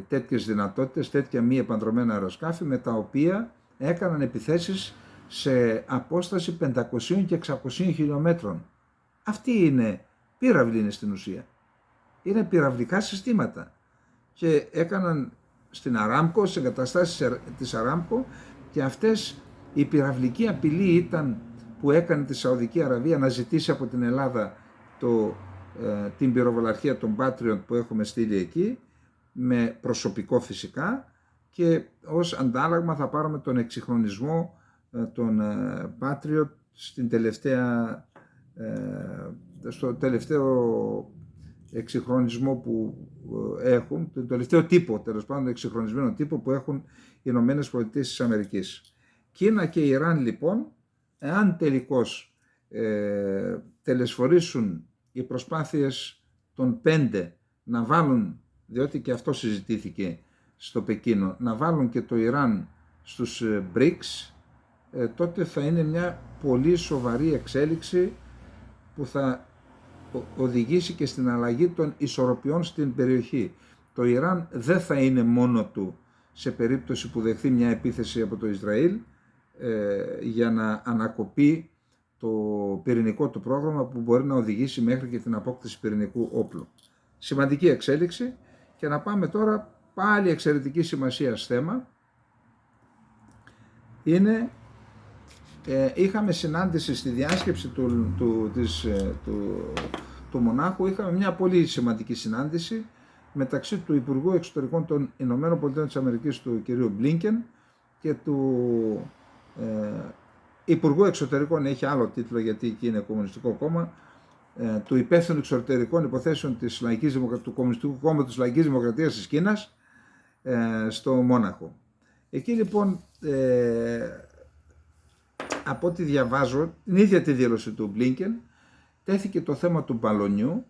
Speaker 1: τέτοιες δυνατότητες, τέτοια μη επανδρομένα αεροσκάφη, με τα οποία έκαναν επιθέσεις σε απόσταση 500 και 600 χιλιόμετρων. Αυτή είναι, πύραυλοι είναι στην ουσία. Είναι πυραυλικά συστήματα. Και έκαναν στην Αράμκο, σε εγκαταστάσεις της Αράμκο, και αυτές η πυραυλική απειλή ήταν που έκανε τη Σαουδική Αραβία να ζητήσει από την Ελλάδα την πυροβολαρχία των Patriot που έχουμε στείλει εκεί, με προσωπικό φυσικά, και ως αντάλλαγμα θα πάρουμε τον εξυγχρονισμό των Patriot στο τελευταίο εξυγχρονισμό που έχουν, τον τελευταίο τύπο, τέλος πάντων εξυγχρονισμένο τύπο που έχουν οι Ηνωμένες Πολιτείες της Αμερικής. Κίνα και Ιράν λοιπόν, εάν τελικώς τελεσφορήσουν οι προσπάθειες των 5 να βάλουν, διότι και αυτό συζητήθηκε στο Πεκίνο, να βάλουν και το Ιράν στους BRICS, τότε θα είναι μια πολύ σοβαρή εξέλιξη που θα οδηγήσει και στην αλλαγή των ισορροπιών στην περιοχή. Το Ιράν δεν θα είναι μόνο του σε περίπτωση που δεχθεί μια επίθεση από το Ισραήλ για να ανακοπεί το πυρηνικό του πρόγραμμα, που μπορεί να οδηγήσει μέχρι και την απόκτηση πυρηνικού όπλου. Σημαντική εξέλιξη. Και να πάμε τώρα, πάλι εξαιρετική σημασία θέμα, είναι είχαμε συνάντηση στη διάσκεψη του Μονάχου, είχαμε μια πολύ σημαντική συνάντηση μεταξύ του Υπουργού Εξωτερικών των Ηνωμένων Πολιτειών της Αμερικής, του κυρίου Μπλίνκεν, και του Υπουργού Εξωτερικών, έχει άλλο τίτλο γιατί εκεί είναι Κομμουνιστικό Κόμμα, του Υπεύθυνου Εξωτερικών Υποθέσεων του Κομμουνιστικού Κόμματος Λαϊκής Δημοκρατίας της Κίνας, στο Μόναχο. Εκεί λοιπόν, από ό,τι διαβάζω, την ίδια τη δήλωση του Μπλίνκεν, τέθηκε το θέμα του μπαλονιού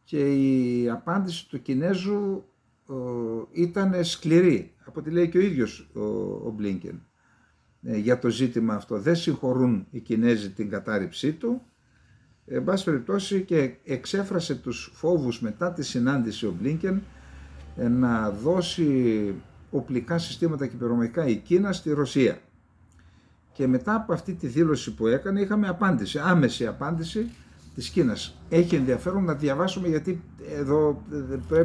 Speaker 1: και η απάντηση του Κινέζου ήταν σκληρή, από ό,τι λέει και ο ίδιος ο Μπλίνκεν, για το ζήτημα αυτό. Δεν συγχωρούν οι Κινέζοι την κατάρριψή του, εν πάση περιπτώσει, και εξέφρασε τους φόβους μετά τη συνάντηση ο Μπλίνκεν να δώσει οπλικά συστήματα και πυρομαχικά η Κίνα στη Ρωσία. Και μετά από αυτή τη δήλωση που έκανε, είχαμε απάντηση, άμεση απάντηση της Κίνας. Έχει ενδιαφέρον να διαβάσουμε, γιατί εδώ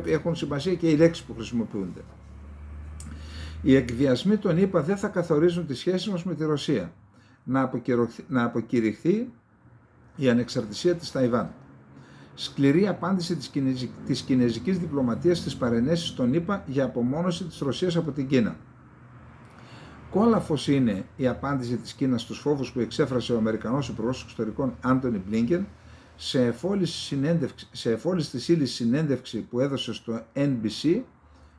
Speaker 1: έχουν σημασία και οι λέξεις που χρησιμοποιούνται. Οι εκβιασμοί των ΗΠΑ δεν θα καθορίζουν τις σχέσεις μας με τη Ρωσία. Να αποκηρυχθεί η ανεξαρτησία της Ταϊβάν. Σκληρή απάντηση της κινέζικης διπλωματίας στις παρενέσεις των ΗΠΑ για απομόνωση της Ρωσίας από την Κίνα. Κόλαφος είναι η απάντηση της Κίνας στους φόβους που εξέφρασε ο Αμερικανός Υπουργός Εξωτερικών Άντονι Μπλίνκεν σε εφόλης της ύλης συνέντευξη που έδωσε στο NBC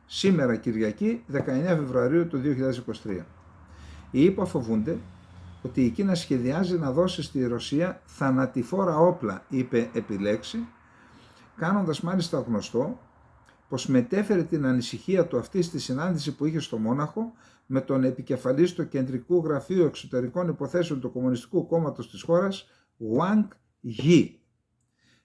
Speaker 1: σήμερα Κυριακή 19 Φεβρουαρίου του 2023. Οι ΗΠΑ φοβούνται ότι η Κίνα σχεδιάζει να δώσει στη Ρωσία θανατηφόρα όπλα, είπε επιλέξει, κάνοντας μάλιστα γνωστό πως μετέφερε την ανησυχία του αυτή στη συνάντηση που είχε στο Μόναχο με τον επικεφαλής του Κεντρικού Γραφείου Εξωτερικών Υποθέσεων του Κομμουνιστικού Κόμματος της χώρας, Wang Yi.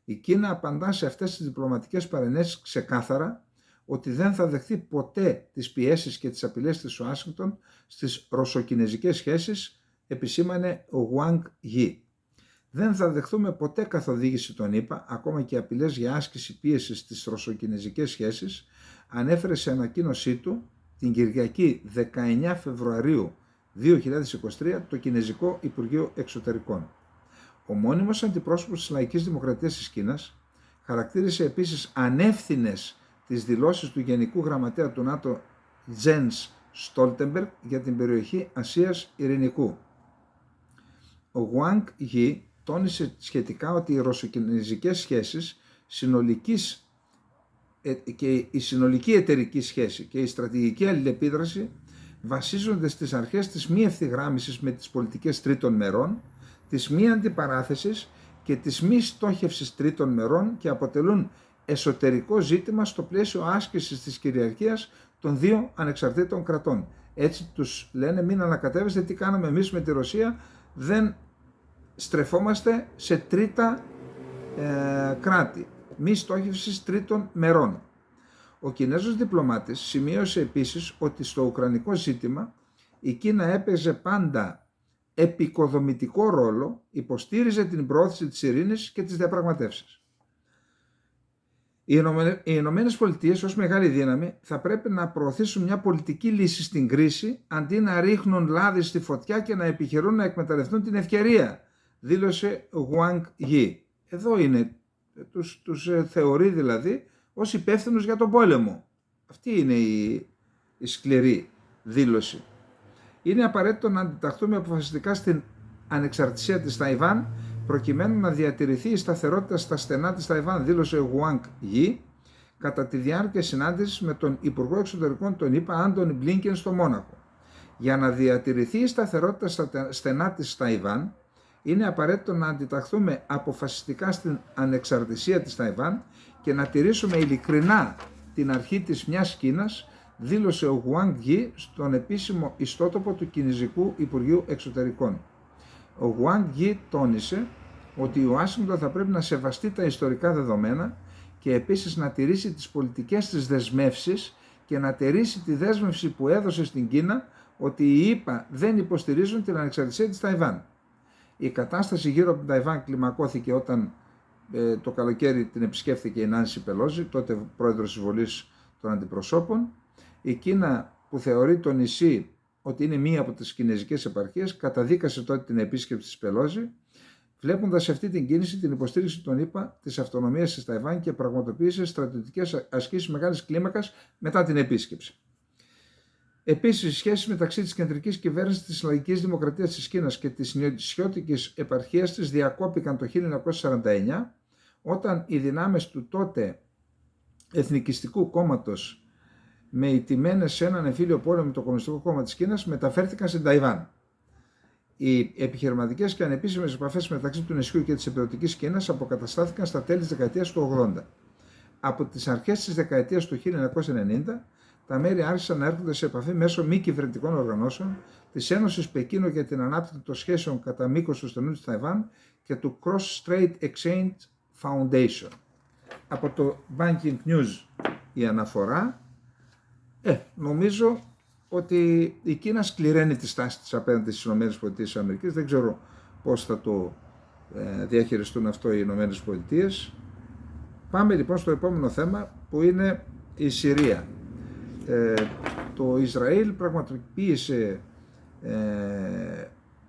Speaker 1: Η Κίνα απαντά σε αυτές τις διπλωματικές παρενέσεις ξεκάθαρα ότι δεν θα δεχθεί ποτέ τις πιέσεις και τις απειλές της Ουάσιγκτον στις ρωσοκινεζικές σχέσεις, επισήμανε ο Wang Yi. Δεν θα δεχθούμε ποτέ καθοδήγηση των ΗΠΑ, ακόμα και απειλές για άσκηση πίεσης στις ρωσοκινεζικές σχέσεις, ανέφερε σε ανακοίνωσή του την Κυριακή 19 Φεβρουαρίου 2023 το Κινεζικό Υπουργείο Εξωτερικών. Ο μόνιμος αντιπρόσωπος της Λαϊκής Δημοκρατίας της Κίνας χαρακτήρισε επίσης ανεύθυνες τις δηλώσεις του Γενικού Γραμματέα του ΝΑΤΟ Τζένς Στόλτεμπεργκ για την περιοχή Ασίας Ειρηνικού. Ο Wang Yi τόνισε σχετικά ότι οι ρωσοκινεζικές σχέσεις συνολικής και η συνολική εταιρική σχέση και η στρατηγική αλληλεπίδραση βασίζονται στις αρχές της μη ευθυγράμμισης με τις πολιτικές τρίτων μερών, της μη αντιπαράθεσης και της μη στόχευσης τρίτων μερών και αποτελούν εσωτερικό ζήτημα στο πλαίσιο άσκησης της κυριαρχίας των δύο ανεξαρτήτων κρατών. Έτσι τους λένε, μην ανακατεύεστε, τι κάναμε εμείς με τη Ρωσία, δεν στρεφόμαστε σε τρίτα κράτη, μη στόχευσης τρίτων μερών. Ο Κινέζος διπλωμάτης σημείωσε επίσης ότι στο ουκρανικό ζήτημα η Κίνα έπαιζε πάντα επικοδομητικό ρόλο, υποστήριζε την προώθηση της ειρήνης και τις διαπραγματεύσεις. Οι Ηνωμένες Πολιτείες ως μεγάλη δύναμη θα πρέπει να προωθήσουν μια πολιτική λύση στην κρίση αντί να ρίχνουν λάδι στη φωτιά και να επιχειρούν να εκμεταλλευτούν την ευκαιρία, δήλωσε Wang Yi. Εδώ είναι, τους θεωρεί δηλαδή ως υπεύθυνους για τον πόλεμο. Αυτή είναι η σκληρή δήλωση. Είναι απαραίτητο να αντιταχθούμε αποφασιστικά στην ανεξαρτησία της Ταϊβάν προκειμένου να διατηρηθεί η σταθερότητα στα στενά της Ταϊβάν, δήλωσε Wang Yi κατά τη διάρκεια συνάντησης με τον Υπουργό Εξωτερικών των ΗΠΑ Άντονι Μπλίνκεν στο Μόναχο. Για να διατηρηθεί η σταθερότητα στα στενά της Ταϊβάν, είναι απαραίτητο να αντιταχθούμε αποφασιστικά στην ανεξαρτησία της Ταϊβάν και να τηρήσουμε ειλικρινά την αρχή της μιας Κίνας, δήλωσε ο Wang Yi στον επίσημο ιστότοπο του Κινεζικού Υπουργείου Εξωτερικών. Ο Wang Yi τόνισε ότι η Ουάσιγκτον θα πρέπει να σεβαστεί τα ιστορικά δεδομένα και επίσης να τηρήσει τις πολιτικές της δεσμεύσεις και να τηρήσει τη δέσμευση που έδωσε στην Κίνα ότι οι ΗΠΑ δεν υποστηρίζουν την ανεξαρτησία της Ταϊβάν. Η κατάσταση γύρω από την Ταϊβάν κλιμακώθηκε όταν το καλοκαίρι την επισκέφθηκε η Νάνση Πελόζη, τότε πρόεδρος της Βουλής των Αντιπροσώπων. Η Κίνα, που θεωρεί το νησί ότι είναι μία από τις κινέζικες επαρχίες, καταδίκασε τότε την επίσκεψη της Πελόζη, βλέποντας σε αυτή την κίνηση την υποστήριξη των ΗΠΑ της αυτονομίας της Ταϊβάν και πραγματοποίησε στρατιωτικές ασκήσεις μεγάλης κλίμακας μετά την επίσκεψη. Επίσης, οι σχέσεις μεταξύ της κεντρικής κυβέρνησης της Λαϊκής Δημοκρατίας της Κίνας και της νησιώτικης επαρχίας της διακόπηκαν το 1949, όταν οι δυνάμεις του τότε Εθνικιστικού Κόμματος, με ηττημένες σε έναν εμφύλιο πόλεμο με το Κομμουνιστικό Κόμμα της Κίνας, μεταφέρθηκαν στην Ταϊβάν. Οι επιχειρηματικές και ανεπίσημες επαφές μεταξύ του νησιού και της επιδοτικής Κίνας αποκαταστάθηκαν στα τέλη της δεκαετίας του 80. Από τις αρχές της δεκαετίας του 1990, τα μέρη άρχισαν να έρχονται σε επαφή μέσω μη κυβερνητικών οργανώσεων, της Ένωσης Πεκίνο για την ανάπτυξη των σχέσεων κατά μήκος του στενού της Ταϊβάν και του Cross Strait Exchange Foundation. Από το Banking News η αναφορά. Νομίζω ότι η Κίνα σκληραίνει τη στάση της απέναντι στις ΗΠΑ. Δεν ξέρω πώς θα το διαχειριστούν αυτό οι ΗΠΑ. Πάμε λοιπόν στο επόμενο θέμα, που είναι η Συρία. Το Ισραήλ πραγματοποίησε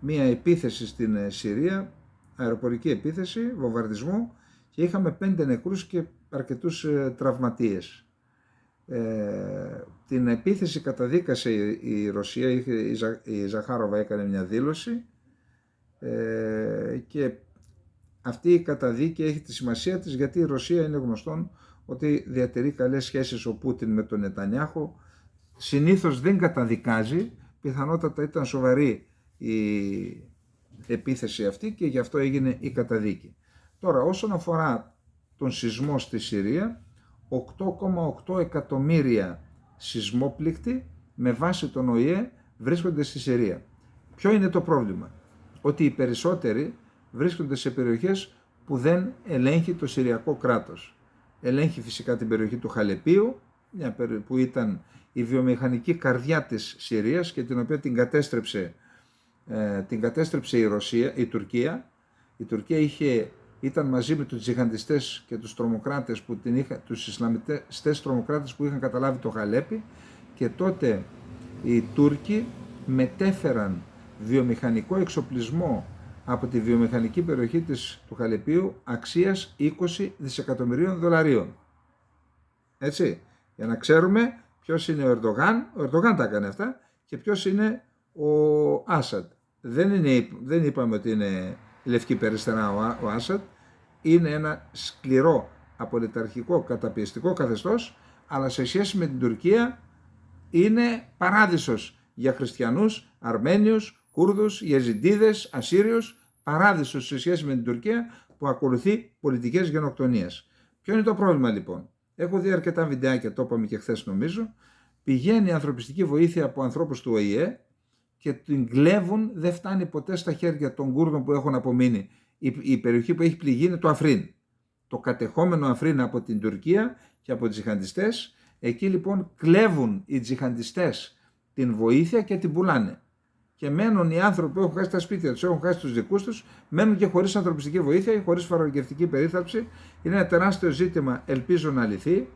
Speaker 1: μία επίθεση στην Συρία, αεροπορική επίθεση, βομβαρδισμό, και είχαμε 5 νεκρούς και αρκετούς τραυματίες. Την επίθεση καταδίκασε η Ρωσία, η Ζαχάροβα έκανε μια δήλωση και αυτή η καταδίκη έχει τη σημασία της, γιατί η Ρωσία είναι γνωστόν ότι διατηρεί καλές σχέσεις ο Πούτιν με τον Νετανιάχου. Συνήθως δεν καταδικάζει, πιθανότατα ήταν σοβαρή η επίθεση αυτή και γι' αυτό έγινε η καταδίκη. Τώρα, όσον αφορά τον σεισμό στη Συρία, 8,8 εκατομμύρια σεισμόπληκτοι με βάση τον ΟΗΕ βρίσκονται στη Συρία. Ποιο είναι το πρόβλημα? Ότι οι περισσότεροι βρίσκονται σε περιοχές που δεν ελέγχει το Συριακό κράτος. Ελέγχει φυσικά την περιοχή του Χαλεπίου, που ήταν η βιομηχανική καρδιά της Συρίας και την οποία την κατέστρεψε η Τουρκία. Η Τουρκία ήταν μαζί με τους τζιχαντιστές και τους τρομοκράτες, τους Ισλαμιστές τρομοκράτες που είχαν καταλάβει το Χαλέπι, και τότε οι Τούρκοι μετέφεραν βιομηχανικό εξοπλισμό από τη βιομηχανική περιοχή του Χαλεπίου αξίας 20 δισεκατομμυρίων δολαρίων. Έτσι, για να ξέρουμε ποιος είναι ο Ερντογάν τα έκανε αυτά, και ποιος είναι ο Άσαντ. Δεν είπαμε ότι είναι η λευκή περιστερά ο Άσαντ, είναι ένα σκληρό απολυταρχικό καταπιεστικό καθεστώς, αλλά σε σχέση με την Τουρκία είναι παράδεισος για χριστιανούς, Αρμένιους, Κούρδους, Γεζιντίδες, Ασσύριους, παράδεισος σε σχέση με την Τουρκία που ακολουθεί πολιτικές γενοκτονίες. Ποιο είναι το πρόβλημα λοιπόν? Έχω δει αρκετά βιντεάκια, το είπαμε και χθες νομίζω. Πηγαίνει η ανθρωπιστική βοήθεια από ανθρώπους του ΟΗΕ και την κλέβουν, δεν φτάνει ποτέ στα χέρια των Κούρδων που έχουν απομείνει. Η περιοχή που έχει πληγεί είναι το Αφρίν. Το κατεχόμενο Αφρίν από την Τουρκία και από τζιχαντιστές. Εκεί λοιπόν κλέβουν οι τζιχαντιστές την βοήθεια και την πουλάνε. Και μένουν οι άνθρωποι που έχουν χάσει τα σπίτια τους, έχουν χάσει τους δικούς τους, μένουν και χωρίς ανθρωπιστική βοήθεια ή χωρίς φαρμακευτική περίθαλψη. Είναι ένα τεράστιο ζήτημα, ελπίζω να λυθεί.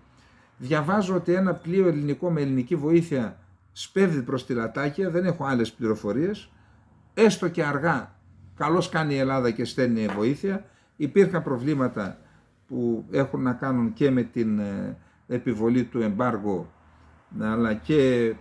Speaker 1: Διαβάζω ότι ένα πλοίο ελληνικό με ελληνική βοήθεια σπέβδει προς τη Λατάκια, δεν έχω άλλες πληροφορίες. Έστω και αργά, καλώς κάνει η Ελλάδα και στέλνει βοήθεια. Υπήρχαν προβλήματα που έχουν να κάνουν και με την επιβολή του εμπάργου, αλλά και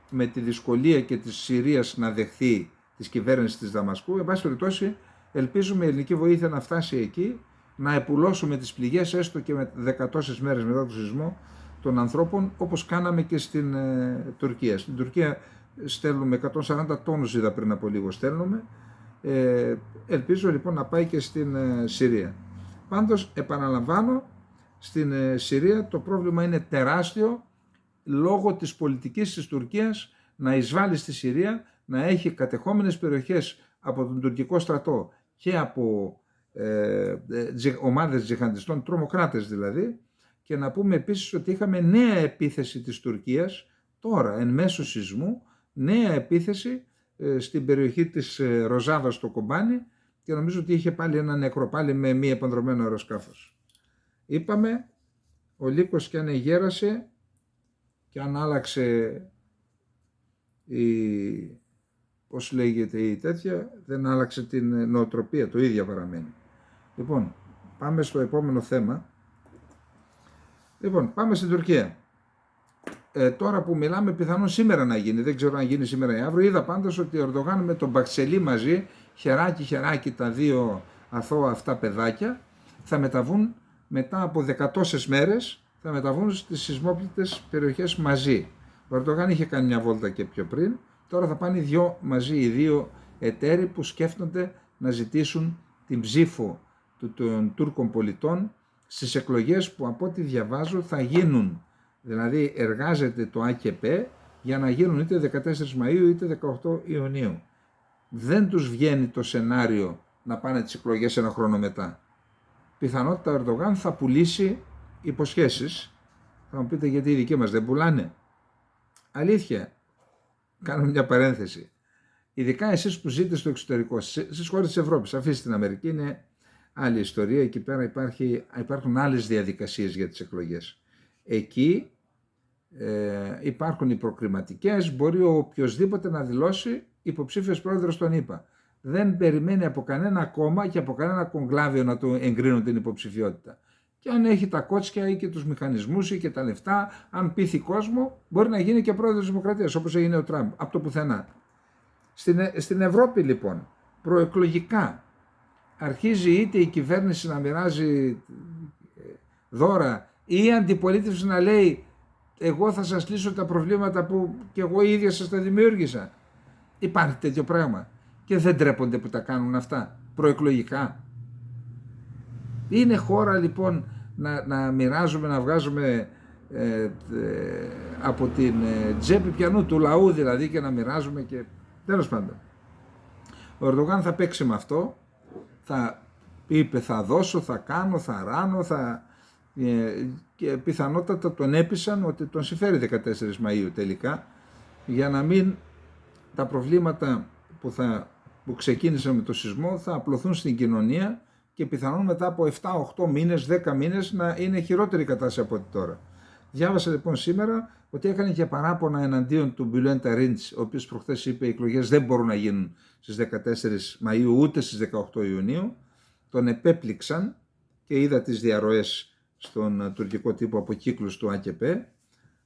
Speaker 1: με τη δυσκολία και της Συρίας να δεχθεί της κυβέρνησης της Δαμασκού. Εν πάση περιπτώσει, ελπίζουμε η ελληνική βοήθεια να φτάσει εκεί, να επουλώσουμε τις πληγές έστω και με 10 τόσες μέρες μετά τον σεισμό των ανθρώπων, όπως κάναμε και στην Τουρκία. Στην Τουρκία στέλνουμε 140 τόνους, είδα πριν από λίγο στέλνουμε. Ελπίζω λοιπόν να πάει και στην Συρία. Πάντως επαναλαμβάνω, στην Συρία το πρόβλημα είναι τεράστιο λόγω της πολιτικής της Τουρκίας να εισβάλλει στη Συρία, να έχει κατεχόμενες περιοχές από τον τουρκικό στρατό και από ομάδες τζιχαντιστών, τρομοκράτες δηλαδή, και να πούμε επίσης ότι είχαμε νέα επίθεση της Τουρκίας τώρα εν μέσω σεισμού, νέα επίθεση στην περιοχή της Ροζάβας στο Κομπάνι, και νομίζω ότι είχε πάλι ένα νεκρό, πάλι με μη επανδρωμένο αεροσκάφος. Είπαμε, ο λύκος κι αν γέρασε και αν άλλαξε πώς λέγεται η τέτοια, δεν άλλαξε την νοοτροπία, το ίδιο παραμένει. Λοιπόν, πάμε στο επόμενο θέμα. Λοιπόν, πάμε στην Τουρκία. Τώρα που μιλάμε, πιθανόν σήμερα να γίνει, δεν ξέρω αν γίνει σήμερα ή αύριο. Είδα πάντως ότι ο Ερντογάν με τον Μπαξελή μαζί, χεράκι τα δύο αθώα αυτά παιδάκια, θα μεταβούν μετά από 10 τόσες μέρες, θα μεταβούν στις σεισμόπληκτες περιοχές μαζί. Ο Ερντογάν είχε κάνει μια βόλτα και πιο πριν, τώρα θα πάνε μαζί οι δύο εταίροι που σκέφτονται να ζητήσουν την ψήφο των Τούρκων πολιτών στις εκλογές που από ό,τι διαβάζω θα γίνουν. Δηλαδή εργάζεται το ΑΚΠ για να γίνουν είτε 14 Μαΐου είτε 18 Ιουνίου. Δεν τους βγαίνει το σενάριο να πάνε τις εκλογές ένα χρόνο μετά. Πιθανότητα ο Ερντογάν θα πουλήσει υποσχέσεις. Θα μου πείτε γιατί οι δικοί μας δεν πουλάνε. Αλήθεια. Κάνω μια παρένθεση. Ειδικά εσείς που ζείτε στο εξωτερικό, στις χώρες της Ευρώπης, αφήστε την Αμερική, είναι άλλη ιστορία. Εκεί πέρα υπάρχουν άλλες διαδικασίες για τις εκλογές. Εκεί υπάρχουν οι προκριματικές, μπορεί ο οποιοσδήποτε να δηλώσει υποψήφιος πρόεδρος των ΗΠΑ. Δεν περιμένει από κανένα κόμμα και από κανένα κογκλάβιο να του εγκρίνουν την υποψηφιότητα. Και αν έχει τα κότσια ή και τους μηχανισμούς ή και τα λεφτά, αν πείθει κόσμο, μπορεί να γίνει και πρόεδρος της Δημοκρατίας, όπως έγινε ο Τραμπ, από το πουθενά. Στην Ευρώπη λοιπόν, προεκλογικά, αρχίζει είτε η κυβέρνηση να μοιράζει δώρα ή η αντιπολίτευση να λέει εγώ θα σας λύσω τα προβλήματα που και εγώ η ίδια σας τα δημιούργησα. Υπάρχει τέτοιο πράγμα και δεν τρέπονται που τα κάνουν αυτά προεκλογικά. Είναι χώρα λοιπόν να μοιράζουμε, να βγάζουμε από την τσέπη πιανού του λαού δηλαδή και να μοιράζουμε και τέλος πάντων. Ο Ερντογάν θα παίξει με αυτό, είπε θα δώσω, θα κάνω, θα ράνω, και πιθανότατα τον έπεισαν ότι τον συμφέρει 14 Μαΐου τελικά, για να μην τα προβλήματα που ξεκίνησαν με το σεισμό θα απλωθούν στην κοινωνία και πιθανόν μετά από 7-8 μήνες, 10 μήνες να είναι χειρότερη κατάσταση από ό,τι τώρα. Διάβασα λοιπόν σήμερα ότι έκανε και παράπονα εναντίον του Μπülent Arınç, ο οποίος προχθές είπε οι εκλογές δεν μπορούν να γίνουν στις 14 Μαΐου ούτε στις 18 Ιουνίου. Τον επέπληξαν και είδα τις διαρροές στον τουρκικό τύπο από κύκλους του ΑΚΠ,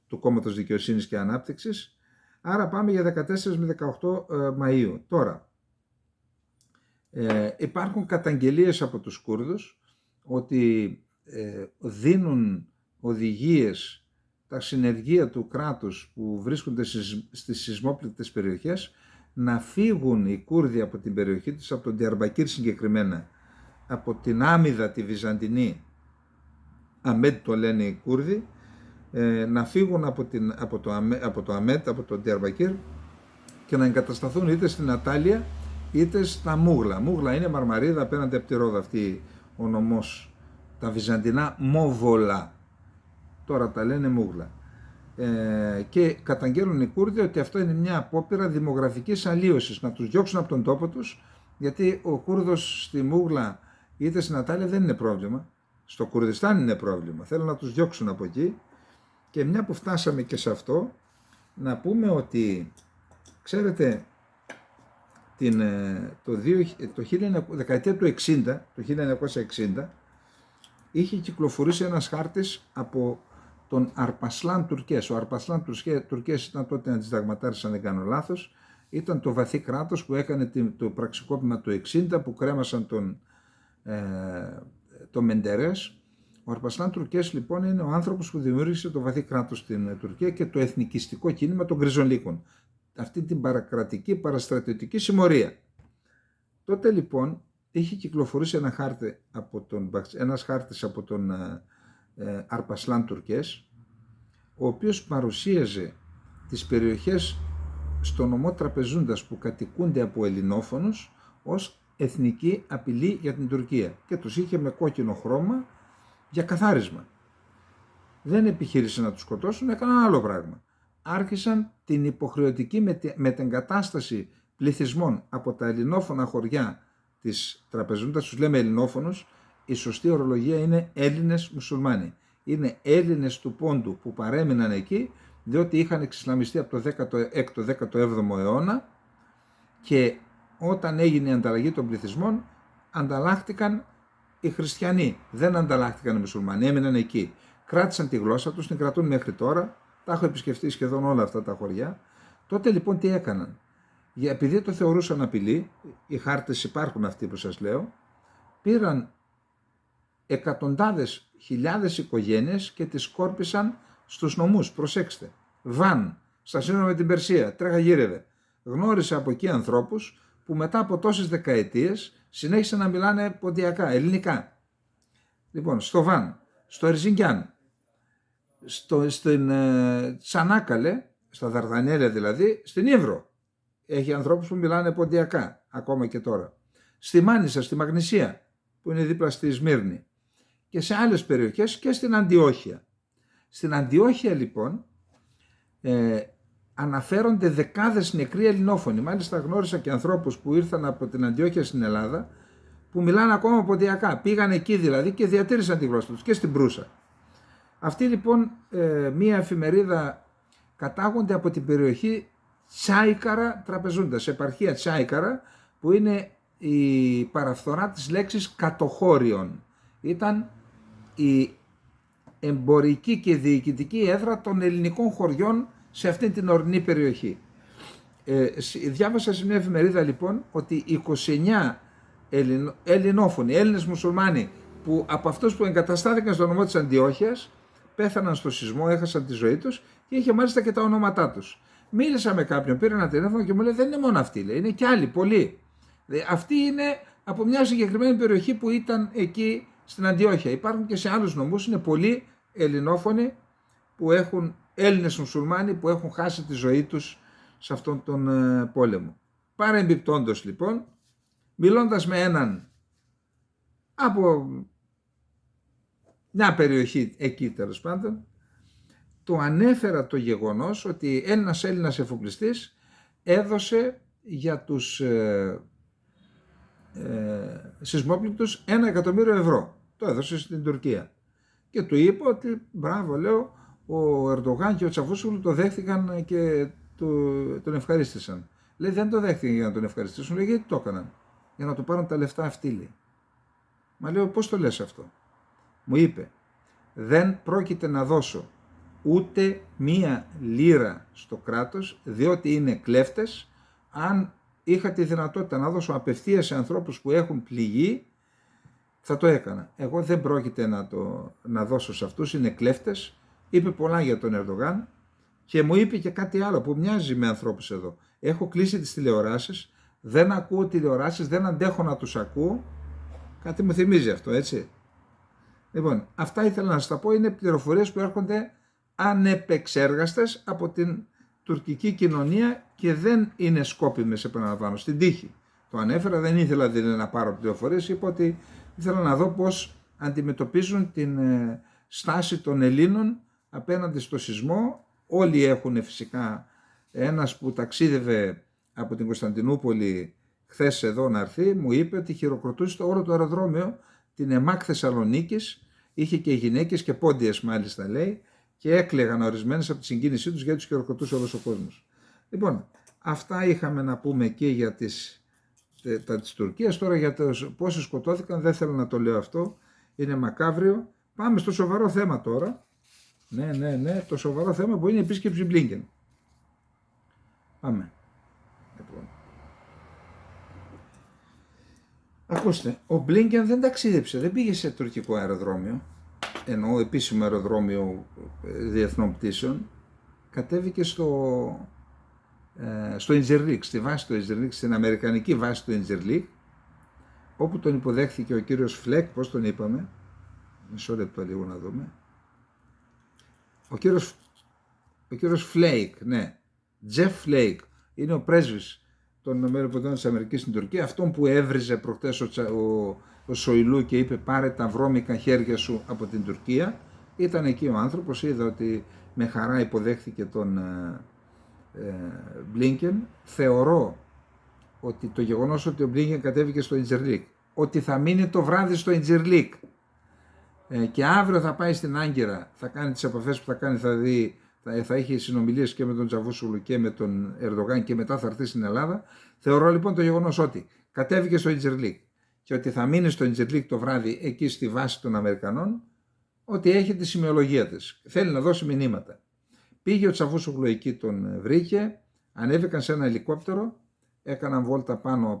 Speaker 1: του Κόμματος Δικαιοσύνης και Ανάπτυξης. Άρα πάμε για 14 με 18 Μαΐου. Τώρα, υπάρχουν καταγγελίες από τους Κούρδους ότι δίνουν οδηγίες τα συνεργεία του κράτους που βρίσκονται στις σεισμόπληκτες περιοχές να φύγουν οι Κούρδοι από την περιοχή τους, από τον Διαρμπακύρ συγκεκριμένα, από την Άμυδα τη Βυζαντινή, Αμέτ το λένε οι Κούρδοι, να φύγουν από το Διαρμπακύρ και να εγκατασταθούν είτε στην Ατάλεια είτε στα Μούγλα. Μούγλα είναι Μαρμαρίδα απέναντι από τη Ρόδα, αυτή ο νομός, τα βυζαντινά Μόβολα, τώρα τα λένε Μούγλα. Και καταγγέλνουν οι Κούρδοι ότι αυτό είναι μια απόπειρα δημογραφικής αλλίωσης, να τους διώξουν από τον τόπο τους, γιατί ο Κούρδος στη Μούγλα είτε στην Ατάλεια δεν είναι πρόβλημα, στο Κουρδιστάν είναι πρόβλημα, θέλουν να τους διώξουν από εκεί. Και μια που φτάσαμε και σε αυτό, να πούμε ότι, ξέρετε, δεκαετία του 60, το 1960, είχε κυκλοφορήσει ένας χάρτης από τον Αρπασλάν Τουρκές. Ο Αρπασλάν Τουρκές ήταν τότε αντισυνταγματάρχης, αν δεν κάνω λάθος. Ήταν το βαθύ κράτος που έκανε το πραξικόπημα του 60, που κρέμασαν το Μεντερές. Ο Αρπασλάν Τουρκές λοιπόν είναι ο άνθρωπος που δημιούργησε το βαθύ κράτος στην Τουρκία και το εθνικιστικό κίνημα των Γκριζολίκων. Αυτή την παρακρατική, παραστρατιωτική συμμορία. Τότε λοιπόν είχε κυκλοφορήσει ένας χάρτης από τον Αρπασλάν Τουρκές, ο οποίος παρουσίαζε τις περιοχές στο νομό Τραπεζούντας που κατοικούνται από ελληνόφωνους ως εθνική απειλή για την Τουρκία και τους είχε με κόκκινο χρώμα για καθάρισμα. Δεν επιχείρησε να τους σκοτώσουν, έκαναν άλλο πράγμα. Άρχισαν την υποχρεωτική μετεγκατάσταση πληθυσμών από τα ελληνόφωνα χωριά της Τραπεζούντας, τους λέμε ελληνόφωνους, η σωστή ορολογία είναι Έλληνες μουσουλμάνοι. Είναι Έλληνες του Πόντου που παρέμειναν εκεί, διότι είχαν εξισλαμιστεί από το 16ο-17ο αιώνα και όταν έγινε η ανταλλαγή των πληθυσμών, ανταλλάχτηκαν οι χριστιανοί, δεν ανταλλάχτηκαν οι μουσουλμάνοι, έμειναν εκεί. Κράτησαν τη γλώσσα τους, την κρατούν μέχρι τώρα, τα έχω επισκεφτεί σχεδόν όλα αυτά τα χωριά. Τότε λοιπόν τι έκαναν? Επειδή το θεωρούσαν απειλή, οι χάρτες υπάρχουν αυτοί που σας λέω, πήραν εκατοντάδες χιλιάδες οικογένειες και τις σκόρπισαν στους νομούς. Προσέξτε, Βαν, στα σύνορα με την Περσία, τρέχα γύρευε. Γνώρισα από εκεί ανθρώπους που μετά από τόσες δεκαετίες συνέχισαν να μιλάνε ποντιακά, ελληνικά. Λοιπόν, στο Βαν, στο Ερζινγκιάν, στην Τσανάκαλε, στα Δαρδανέλια δηλαδή, στην Ύβρο. Έχει ανθρώπους που μιλάνε ποντιακά, ακόμα και τώρα. Στη Μάνισσα, στη Μαγνησία, που είναι δίπλα στη Σμύρνη. Και σε άλλες περιοχές και στην Αντιόχεια. Στην Αντιόχεια λοιπόν αναφέρονται δεκάδες νεκροί ελληνόφωνοι. Μάλιστα γνώρισα και ανθρώπους που ήρθαν από την Αντιόχεια στην Ελλάδα που μιλάνε ακόμα ποντιακά. Πήγαν εκεί δηλαδή και διατήρησαν τη γλώσσα τους και στην Προύσα. Αυτή λοιπόν μία εφημερίδα κατάγονται από την περιοχή Τσάικαρα Τραπεζούντας, επαρχία Τσάικαρα, που είναι η παραφθορά της λέξης κατοχώριον. Ήταν η εμπορική και διοικητική έδρα των ελληνικών χωριών σε αυτή την ορεινή περιοχή. Διάβασα σε μια εφημερίδα λοιπόν ότι 29 ελληνόφωνοι, Έλληνες μουσουλμάνοι, που από αυτούς που εγκαταστάθηκαν στο νομό της Αντιόχειας πέθαναν στο σεισμό, έχασαν τη ζωή τους και είχε μάλιστα και τα ονόματά τους. Μίλησα με κάποιον, πήρα ένα τηλέφωνο και μου λέει δεν είναι μόνο αυτοί, λέει, είναι και άλλοι, πολλοί. Αυτοί είναι από μια συγκεκριμένη περιοχή που ήταν εκεί στην Αντιόχεια. Υπάρχουν και σε άλλους νομούς, είναι πολλοί ελληνόφωνοι που έχουν, Έλληνες μουσουλμάνοι που έχουν χάσει τη ζωή τους σε αυτόν τον πόλεμο. Παρεμπιπτόντως λοιπόν, μιλώντας με έναν από μια περιοχή εκεί τέλος πάντων, το ανέφερα το γεγονός ότι ένας Έλληνας εφοπλιστής έδωσε για τους σεισμόπληκτους 1 εκατομμύριο ευρώ. Το έδωσε στην Τουρκία. Και του είπα ότι μπράβο, λέω, ο Ερντογάν και ο Τσαβούσογλου το δέχτηκαν και τον ευχαρίστησαν. Λέει δεν το δέχτηκαν για να τον ευχαριστήσουν, λέει γιατί το έκαναν? Για να του πάρουν τα λεφτά αυτοί, λέει. Μα λέω πώς το λες αυτό? Μου είπε δεν πρόκειται να δώσω ούτε μία λίρα στο κράτος, διότι είναι κλέφτες. Αν είχα τη δυνατότητα να δώσω απευθείας σε ανθρώπους που έχουν πληγεί, θα το έκανα. Εγώ δεν πρόκειται να δώσω σε αυτούς, είναι κλέφτες. Είπε πολλά για τον Ερντογάν και μου είπε και κάτι άλλο που μοιάζει με ανθρώπους εδώ. Έχω κλείσει τις τηλεοράσεις, δεν ακούω τηλεοράσεις, δεν αντέχω να τους ακούω. Κάτι μου θυμίζει αυτό, έτσι. Λοιπόν, αυτά ήθελα να σας τα πω, είναι πληροφορίες που έρχονται ανεπεξέργαστες από την τουρκική κοινωνία και δεν είναι σκόπιμες, επαναλαμβάνω, στην τύχη. Το ανέφερα, δεν ήθελα δηλαδή να πάρω πληροφορίες, είπα ότι ήθελα να δω πώς αντιμετωπίζουν την στάση των Ελλήνων απέναντι στο σεισμό. Όλοι έχουν φυσικά, ένας που ταξίδευε από την Κωνσταντινούπολη χθες εδώ να έρθει, μου είπε ότι χειροκροτούσε το όλο το αεροδρόμιο, την ΕΜΑΚ Θεσσαλονίκης, είχε και γυναίκες και πόντιες μάλιστα λέει, και έκλαιγαν ορισμένες από τη συγκίνησή τους γιατί τους χειροκροτούσε όλος ο κόσμος. Λοιπόν, αυτά είχαμε να πούμε και για της Τουρκίας. Τώρα για πόσοι σκοτώθηκαν δεν θέλω να το λέω αυτό, είναι μακάβριο. Πάμε στο σοβαρό θέμα τώρα. Ναι, το σοβαρό θέμα που είναι η επίσκεψη Μπλίνκεν. Πάμε. Λοιπόν. Ακούστε, ο Μπλίνκεν δεν ταξίδεψε, δεν πήγε σε τουρκικό αεροδρόμιο, εννοώ επίσημο αεροδρόμιο διεθνών πτήσεων, κατέβηκε στο Ινζερλίκ, στη βάση του Ινζερλίκ, στην αμερικανική βάση του Ινζερλίκ, όπου τον υποδέχθηκε ο κύριος Φλεκ, πώς τον είπαμε, μισό λεπτό λίγο να δούμε, ο κύριος Φλέικ, ναι, Τζεφ Φλέικ, είναι ο πρέσβης των ΗΠΑ στην Τουρκία, αυτόν που έβριζε προχτές ο Σοηλού και είπε πάρε τα βρώμικα χέρια σου από την Τουρκία. Ήταν εκεί ο άνθρωπος, είδα ότι με χαρά υποδέχθηκε τον Μπλίνκεν. Θεωρώ ότι το γεγονός ότι ο Μπλίνκεν κατέβηκε στο Ινζερλίκ, ότι θα μείνει το βράδυ στο Ινζερλίκ και αύριο θα πάει στην Άγκυρα, θα κάνει τις επαφές που θα κάνει, θα δει, θα έχει συνομιλίες και με τον Τσαβούσογλου και με τον Ερντογάν και μετά θα έρθει στην Ελλάδα. Θεωρώ λοιπόν το γεγονός ότι κατέβηκε στο Ινζερλίκ και ότι θα μείνει στο Ινζερλίκ το βράδυ εκεί στη βάση των Αμερικανών, ότι έχει τη σημειολογία της. Θέλει να δώσει μηνύματα. Πήγε ο Τσαβούσογλου εκεί, τον βρήκε, ανέβηκαν σε ένα ελικόπτερο, έκαναν βόλτα πάνω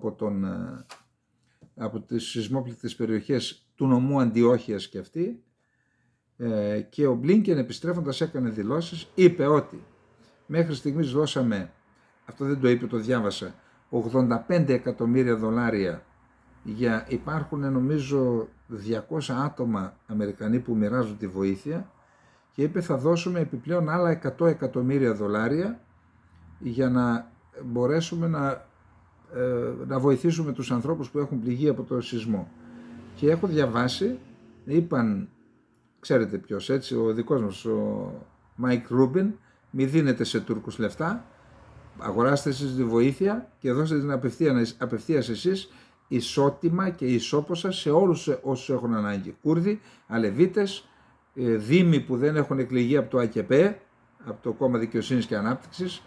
Speaker 1: από τις σεισμόπληκτες περιοχές του νομού Αντιόχειας και αυτή, και ο Μπλίνκεν επιστρέφοντας έκανε δηλώσεις, είπε ότι μέχρι στιγμής δώσαμε, αυτό δεν το είπε, το διάβασα, $85 εκατομμύρια υπάρχουν νομίζω 200 άτομα Αμερικανοί που μοιράζουν τη βοήθεια, και είπε θα δώσουμε επιπλέον άλλα $100 εκατομμύρια για να μπορέσουμε να βοηθήσουμε τους ανθρώπους που έχουν πληγεί από το σεισμό. Και έχω διαβάσει, είπαν, ξέρετε ποιος, έτσι, ο δικός μας, ο Μάικ Ρούμπιν, μη δίνετε σε Τούρκους λεφτά, αγοράστε εσείς τη βοήθεια και δώστε την απευθείας εσείς ισότιμα και ισόποσα σε όλους όσους έχουν ανάγκη. Κούρδοι, Αλεβίτες, δήμοι που δεν έχουν εκλεγεί από το ΑΚΕΠΕ, από το Κόμμα Δικαιοσύνης και Ανάπτυξης,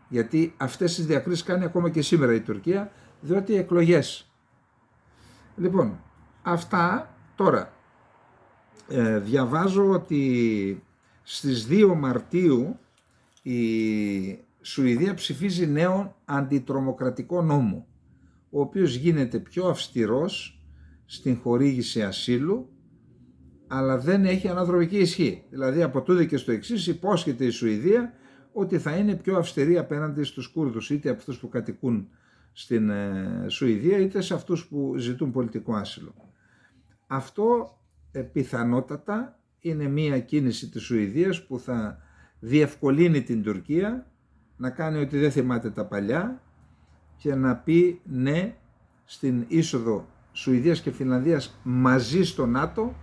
Speaker 1: γιατί αυτές τις διακρίσεις κάνει ακόμα και σήμερα η Τουρκία, διότι εκλογές. Λοιπόν, αυτά τώρα. Διαβάζω ότι στις 2 Μαρτίου η Σουηδία ψηφίζει νέο αντιτρομοκρατικό νόμο, ο οποίος γίνεται πιο αυστηρός στην χορήγηση ασύλου, αλλά δεν έχει αναδρομική ισχύ. Δηλαδή από τούδε και στο εξής υπόσχεται η Σουηδία ότι θα είναι πιο αυστηρή απέναντι στους Κούρδους, είτε από αυτούς που κατοικούν στην Σουηδία, είτε σε αυτούς που ζητούν πολιτικό άσυλο. Αυτό πιθανότατα είναι μία κίνηση της Σουηδίας που θα διευκολύνει την Τουρκία να κάνει ότι δεν θυμάται τα παλιά και να πει ναι στην είσοδο Σουηδίας και Φινλανδίας μαζί στο ΝΑΤΟ,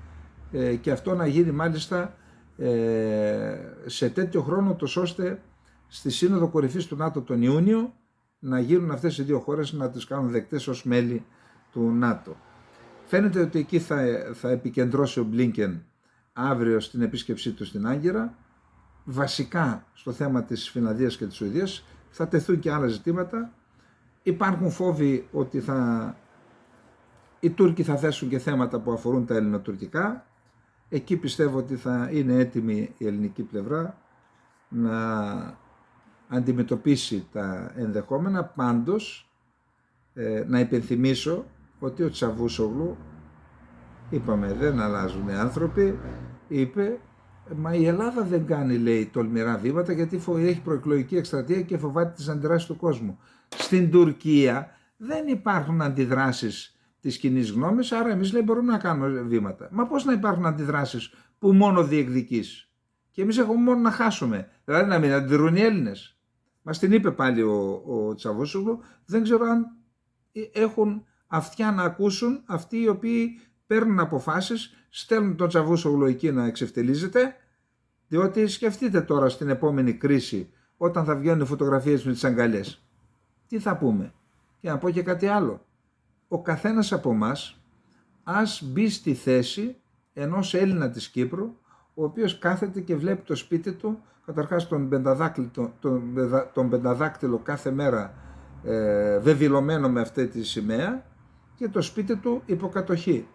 Speaker 1: και αυτό να γίνει μάλιστα σε τέτοιο χρόνο, τόσο ώστε στη Σύνοδο Κορυφής του ΝΑΤΟ τον Ιούνιο να γίνουν αυτές οι 2 χώρες να τις κάνουν δεκτές ως μέλη του ΝΑΤΟ. Φαίνεται ότι εκεί θα επικεντρώσει ο Μπλίνκεν αύριο στην επίσκεψή του στην Άγκυρα, βασικά στο θέμα της Φινλανδίας και της Σουηδίας. Θα τεθούν και άλλα ζητήματα. Υπάρχουν φόβοι ότι οι Τούρκοι θα θέσουν και θέματα που αφορούν τα ελληνοτουρκικά. Εκεί πιστεύω ότι θα είναι έτοιμη η ελληνική πλευρά να αντιμετωπίσει τα ενδεχόμενα. Πάντως, να υπενθυμίσω ότι ο Τσαβούσογλου Είπαμε, δεν αλλάζουν οι άνθρωποι. Είπε, μα η Ελλάδα δεν κάνει, λέει, τολμηρά βήματα γιατί έχει προεκλογική εκστρατεία και φοβάται τις αντιδράσεις του κόσμου. Στην Τουρκία δεν υπάρχουν αντιδράσεις της κοινής γνώμης, άρα εμείς, λέει, μπορούμε να κάνουμε βήματα. Μα πώς να υπάρχουν αντιδράσεις που μόνο διεκδικείς? Και εμείς έχουμε μόνο να χάσουμε, δηλαδή να μην αντιδρούν οι Έλληνες. Μας την είπε πάλι ο Τσαβούσογλου, δεν ξέρω αν έχουν αυτιά να ακούσουν αυτοί οι οποίοι παίρνουν αποφάσεις, στέλνουν τον Τσαβούσογλου εκεί να εξευτελίζεται, διότι σκεφτείτε τώρα στην επόμενη κρίση, όταν θα βγαίνουν φωτογραφίες με τις αγκαλιές. Τι θα πούμε? Και να πω και κάτι άλλο. Ο καθένας από εμάς ας μπει στη θέση ενός Έλληνα της Κύπρου, ο οποίος κάθεται και βλέπει το σπίτι του, καταρχάς τον πενταδάκτυλο κάθε μέρα βεβηλωμένο με αυτή τη σημαία και το σπίτι του υποκατοχή.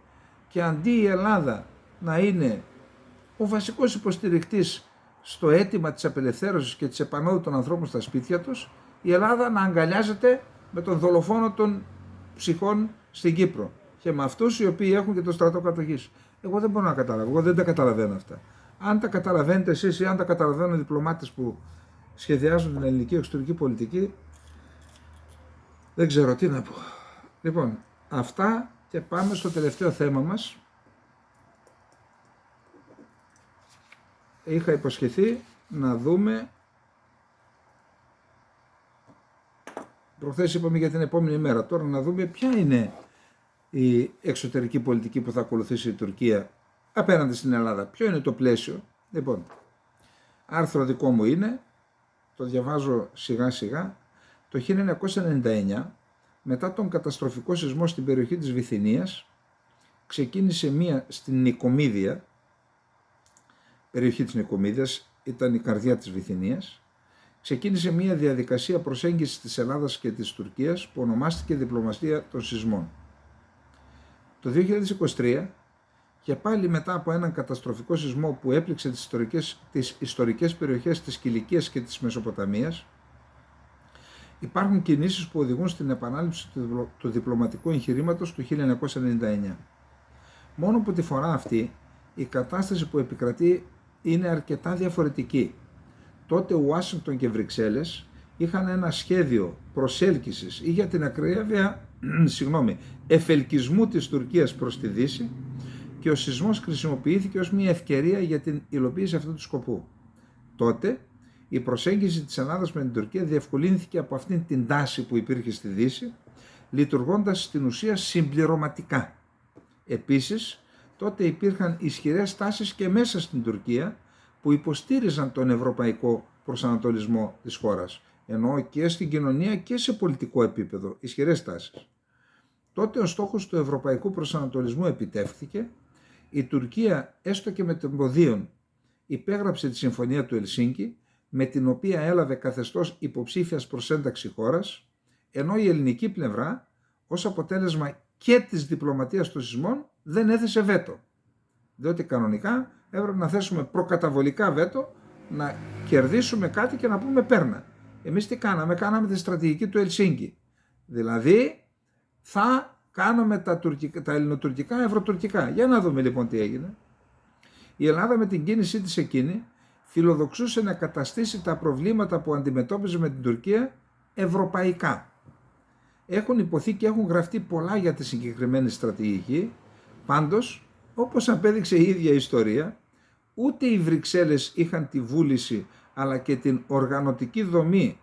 Speaker 1: Και αντί η Ελλάδα να είναι ο βασικός υποστηρικτής στο αίτημα της απελευθέρωσης και της επανόδου των ανθρώπων στα σπίτια τους, η Ελλάδα να αγκαλιάζεται με τον δολοφόνο των ψυχών στην Κύπρο και με αυτούς οι οποίοι έχουν και το στρατό κατοχής. Εγώ δεν μπορώ να καταλάβω, εγώ δεν τα καταλαβαίνω αυτά. Αν τα καταλαβαίνετε εσείς ή αν τα καταλαβαίνουν οι διπλωμάτες που σχεδιάζουν την ελληνική εξωτερική πολιτική, δεν ξέρω τι να πω. Λοιπόν, αυτά και πάμε στο τελευταίο θέμα μας. Είχα υποσχεθεί να δούμε, προχθές είπαμε για την επόμενη μέρα, τώρα να δούμε ποια είναι η εξωτερική πολιτική που θα ακολουθήσει η Τουρκία απέναντι στην Ελλάδα. Ποιο είναι το πλαίσιο? Λοιπόν, άρθρο δικό μου είναι, το διαβάζω σιγά σιγά. Το 1999, μετά τον καταστροφικό σεισμό στην περιοχή της Βυθινίας, ξεκίνησε μία στην Νικομίδια, περιοχή της Νικομίδιας, ήταν η καρδιά της Βυθινίας, ξεκίνησε μία διαδικασία προσέγγισης της Ελλάδας και της Τουρκίας που ονομάστηκε Διπλωματία των Σεισμών. Το 2023, και πάλι μετά από έναν καταστροφικό σεισμό που έπληξε τις ιστορικές περιοχές της Κιλικίας και της Μεσοποταμίας, υπάρχουν κινήσεις που οδηγούν στην επανάληψη του διπλωματικού εγχειρήματος του 1999. Μόνο που τη φορά αυτή η κατάσταση που επικρατεί είναι αρκετά διαφορετική. Τότε Ουάσιγκτον και Βρυξέλλες είχαν ένα σχέδιο προσέλκυσης ή για την ακρίβεια εφελκισμού της Τουρκίας προς τη Δύση και ο σεισμός χρησιμοποιήθηκε ως μια ευκαιρία για την υλοποίηση αυτού του σκοπού. Τότε η προσέγγιση της Ελλάδας με την Τουρκία διευκολύνθηκε από αυτήν την τάση που υπήρχε στη Δύση, λειτουργώντας στην ουσία συμπληρωματικά. Επίσης, τότε υπήρχαν ισχυρές τάσεις και μέσα στην Τουρκία που υποστήριζαν τον ευρωπαϊκό προσανατολισμό της χώρας, ενώ και στην κοινωνία και σε πολιτικό επίπεδο ισχυρές τάσεις. Τότε ο στόχος του ευρωπαϊκού προσανατολισμού επιτεύχθηκε, η Τουρκία έστω και με εμποδίων υπέγραψε τη Συμφωνία του Ελσίνκη, με την οποία έλαβε καθεστώς υποψήφιας προς ένταξη χώρας, ενώ η ελληνική πλευρά ως αποτέλεσμα και της διπλωματίας των σεισμών δεν έθεσε βέτο. Διότι κανονικά έπρεπε να θέσουμε προκαταβολικά βέτο, να κερδίσουμε κάτι και να πούμε πέρνα. Εμείς τι κάναμε? Κάναμε τη στρατηγική του Ελσίνκη. Δηλαδή θα κάνουμε τα ελληνοτουρκικά ευρωτουρκικά. Για να δούμε λοιπόν τι έγινε. Η Ελλάδα με την κίνησή της εκείνη φιλοδοξούσε να καταστήσει τα προβλήματα που αντιμετώπιζε με την Τουρκία ευρωπαϊκά. Έχουν υποθεί και έχουν γραφτεί πολλά για τη συγκεκριμένη στρατηγική, πάντως, όπως απέδειξε η ίδια η ιστορία, ούτε οι Βρυξέλλες είχαν τη βούληση αλλά και την οργανωτική δομή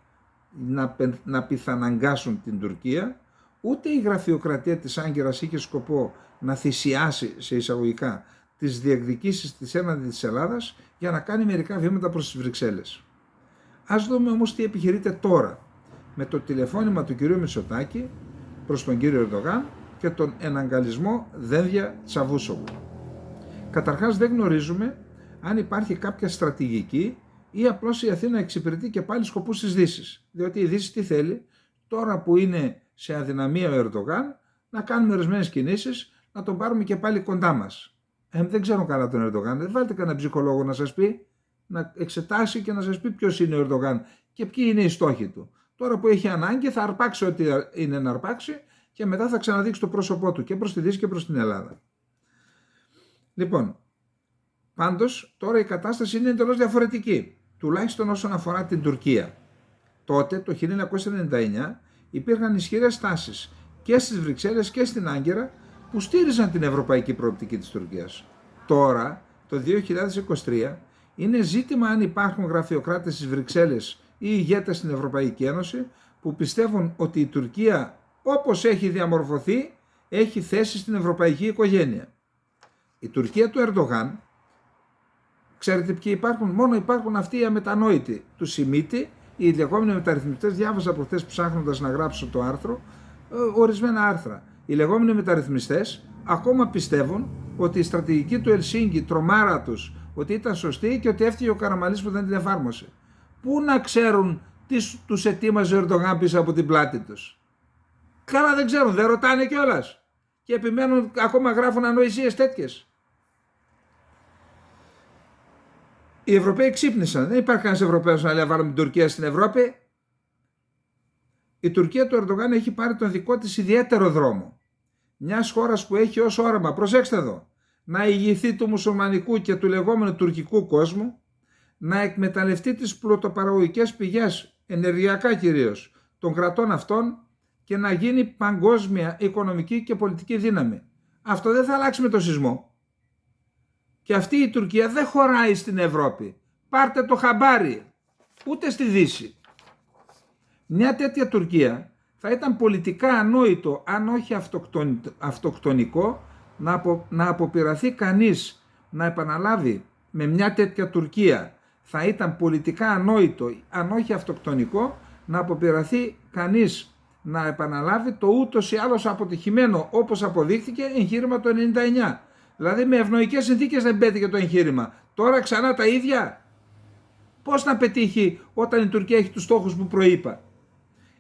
Speaker 1: να πιθαναγκάσουν την Τουρκία, ούτε η γραφειοκρατία της Άγκυρας είχε σκοπό να θυσιάσει σε εισαγωγικά τις διεκδικήσεις της έναντι της Ελλάδας για να κάνει μερικά βήματα προς τις Βρυξέλλες. Ας δούμε όμως τι επιχειρείται τώρα με το τηλεφώνημα του κυρίου Μητσοτάκη προς τον κύριο Ερντογάν και τον εναγκαλισμό δένδια Τσαβούσογλου. Καταρχάς δεν γνωρίζουμε αν υπάρχει κάποια στρατηγική ή απλώς η Αθήνα εξυπηρετεί και πάλι σκοπούς της Δύσης. Διότι η Δύση τι θέλει? Τώρα που είναι σε αδυναμία ο Ερντογάν, να κάνουμε ορισμένες κινήσεις, να τον πάρουμε και πάλι κοντά μας. Δεν ξέρω καλά τον Ερντογάν, δεν βάλτε κανένα ψυχολόγο να σας πει, να εξετάσει και να σας πει ποιος είναι ο Ερντογάν και ποιοι είναι οι στόχοι του. Τώρα που έχει ανάγκη θα αρπάξει ό,τι είναι να αρπάξει και μετά θα ξαναδείξει το πρόσωπό του και προς τη Δύση και προς την Ελλάδα. Λοιπόν, πάντως τώρα η κατάσταση είναι εντελώς διαφορετική, τουλάχιστον όσον αφορά την Τουρκία. Τότε, το 1999, υπήρχαν ισχυρές τάσεις και στις Βρυξέλλες και στην Άγκυρα που στήριζαν την ευρωπαϊκή προοπτική της Τουρκίας. Τώρα, το 2023, είναι ζήτημα αν υπάρχουν γραφειοκράτες στις Βρυξέλλες ή ηγέτες στην Ευρωπαϊκή Ένωση που πιστεύουν ότι η Τουρκία, όπως έχει διαμορφωθεί, έχει θέση στην ευρωπαϊκή οικογένεια. Η Τουρκία του Ερντογάν, ξέρετε ποιοι υπάρχουν? Μόνο υπάρχουν αυτοί οι αμετανόητοι του Σιμίτη, οι λεγόμενοι μεταρρυθμιστές. Διάβασα προχθές ψάχνοντας να γράψω το άρθρο, ορισμένα άρθρα. Οι λεγόμενοι μεταρρυθμιστές ακόμα πιστεύουν ότι η στρατηγική του Ελσίνκη τρομάρα τους, ότι ήταν σωστή και ότι έφτιαγε ο Καραμανλής που δεν την εφάρμοσε. Πού να ξέρουν τι τους ετοίμαζε ο Ερντογάν πίσω από την πλάτη τους? Καλά δεν ξέρουν, δεν ρωτάνε κιόλας. Και επιμένουν, ακόμα γράφουν ανοησίες τέτοιες. Οι Ευρωπαίοι ξύπνησαν. Δεν υπάρχει κανένας Ευρωπαίος να λέει βάλουμε την Τουρκία στην Ευρώπη. Η Τουρκία του Ερντογάν έχει πάρει τον δικό της ιδιαίτερο δρόμο. Μιας χώρας που έχει ως όραμα, προσέξτε εδώ, να ηγηθεί του μουσουλμανικού και του λεγόμενου τουρκικού κόσμου, να εκμεταλλευτεί τις πλουτοπαραγωγικές πηγές, ενεργειακά κυρίως, των κρατών αυτών και να γίνει παγκόσμια οικονομική και πολιτική δύναμη. Αυτό δεν θα αλλάξει με το σεισμό. Και αυτή η Τουρκία δεν χωράει στην Ευρώπη. Πάρτε το χαμπάρι, ούτε στη Δύση. Μια τέτοια Τουρκία θα ήταν πολιτικά ανόητο, αν όχι αυτοκτονικό, να αποπειραθεί κανείς να επαναλάβει με μια τέτοια Τουρκία. Θα ήταν πολιτικά ανόητο, αν όχι αυτοκτονικό, να αποπειραθεί κανείς να επαναλάβει το ούτως ή άλλως αποτυχημένο, όπως αποδείχθηκε, εγχείρημα το 1999. Δηλαδή με ευνοϊκές συνθήκες δεν πέτυχε το εγχείρημα. Τώρα ξανά τα ίδια. Πώς να πετύχει όταν η Τουρκία έχει τους στόχους που προείπα?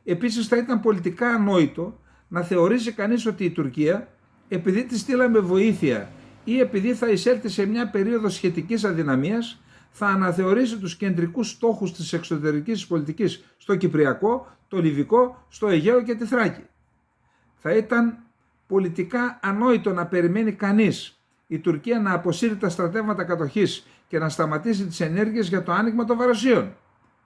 Speaker 1: Επίσης θα ήταν πολιτικά ανόητο να θεωρήσει κανείς ότι η Τουρκία, επειδή τη στείλαμε βοήθεια ή επειδή θα εισέλθει σε μια περίοδο σχετικής αδυναμίας, θα αναθεωρήσει τους κεντρικούς στόχους της εξωτερικής πολιτικής στο Κυπριακό, το Λιβικό, στο Αιγαίο και τη Θράκη. Θα ήταν πολιτικά ανόητο να περιμένει κανείς η Τουρκία να αποσύρει τα στρατεύματα κατοχής και να σταματήσει τις ενέργειες για το άνοιγμα των Βαροσίων.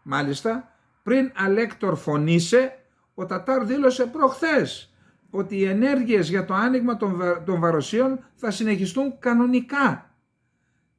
Speaker 1: Μάλιστα, πριν αλέκτορ φωνήσε, ο Τατάρ δήλωσε προχθές ότι οι ενέργειες για το άνοιγμα των Βαροσίων θα συνεχιστούν κανονικά.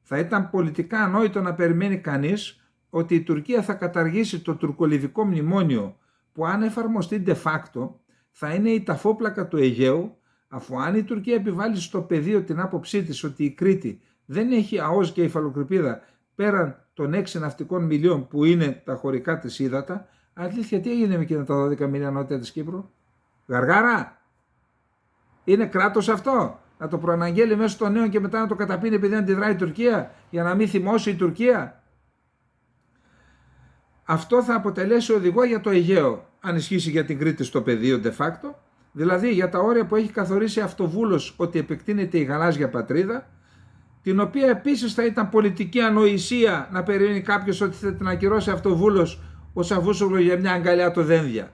Speaker 1: Θα ήταν πολιτικά ανόητο να περιμένει κανείς ότι η Τουρκία θα καταργήσει το τουρκολιβικό μνημόνιο που αν εφαρμοστεί de facto θα είναι η ταφόπλακα του Αιγαίου, αφού αν η Τουρκία επιβάλλει στο πεδίο την άποψή της ότι η Κρήτη δεν έχει ΑΟΣ και υφαλοκρηπίδα πέραν των 6 ναυτικών μιλίων που είναι τα χωρικά της ύδατα, αλήθεια τι έγινε με εκείνα τα 12 μίλια νότια της Κύπρου? Γαργάρα! Είναι κράτος αυτό? Να το προαναγγέλει μέσω των νέων και μετά να το καταπίνει επειδή αντιδράει η Τουρκία, για να μην θυμώσει η Τουρκία? Αυτό θα αποτελέσει οδηγό για το Αιγαίο, αν ισχύσει για την Κρήτη στο πεδίο de facto, δηλαδή για τα όρια που έχει καθορίσει αυτοβούλος ότι επεκτείνεται η γαλάζια πατρίδα, την οποία επίσης θα ήταν πολιτική ανοησία να περιμένει κάποιος ότι θα την ακυρώσει αυτοβούλος ο Σαββούσογλου για μια αγκαλιά το δένδια.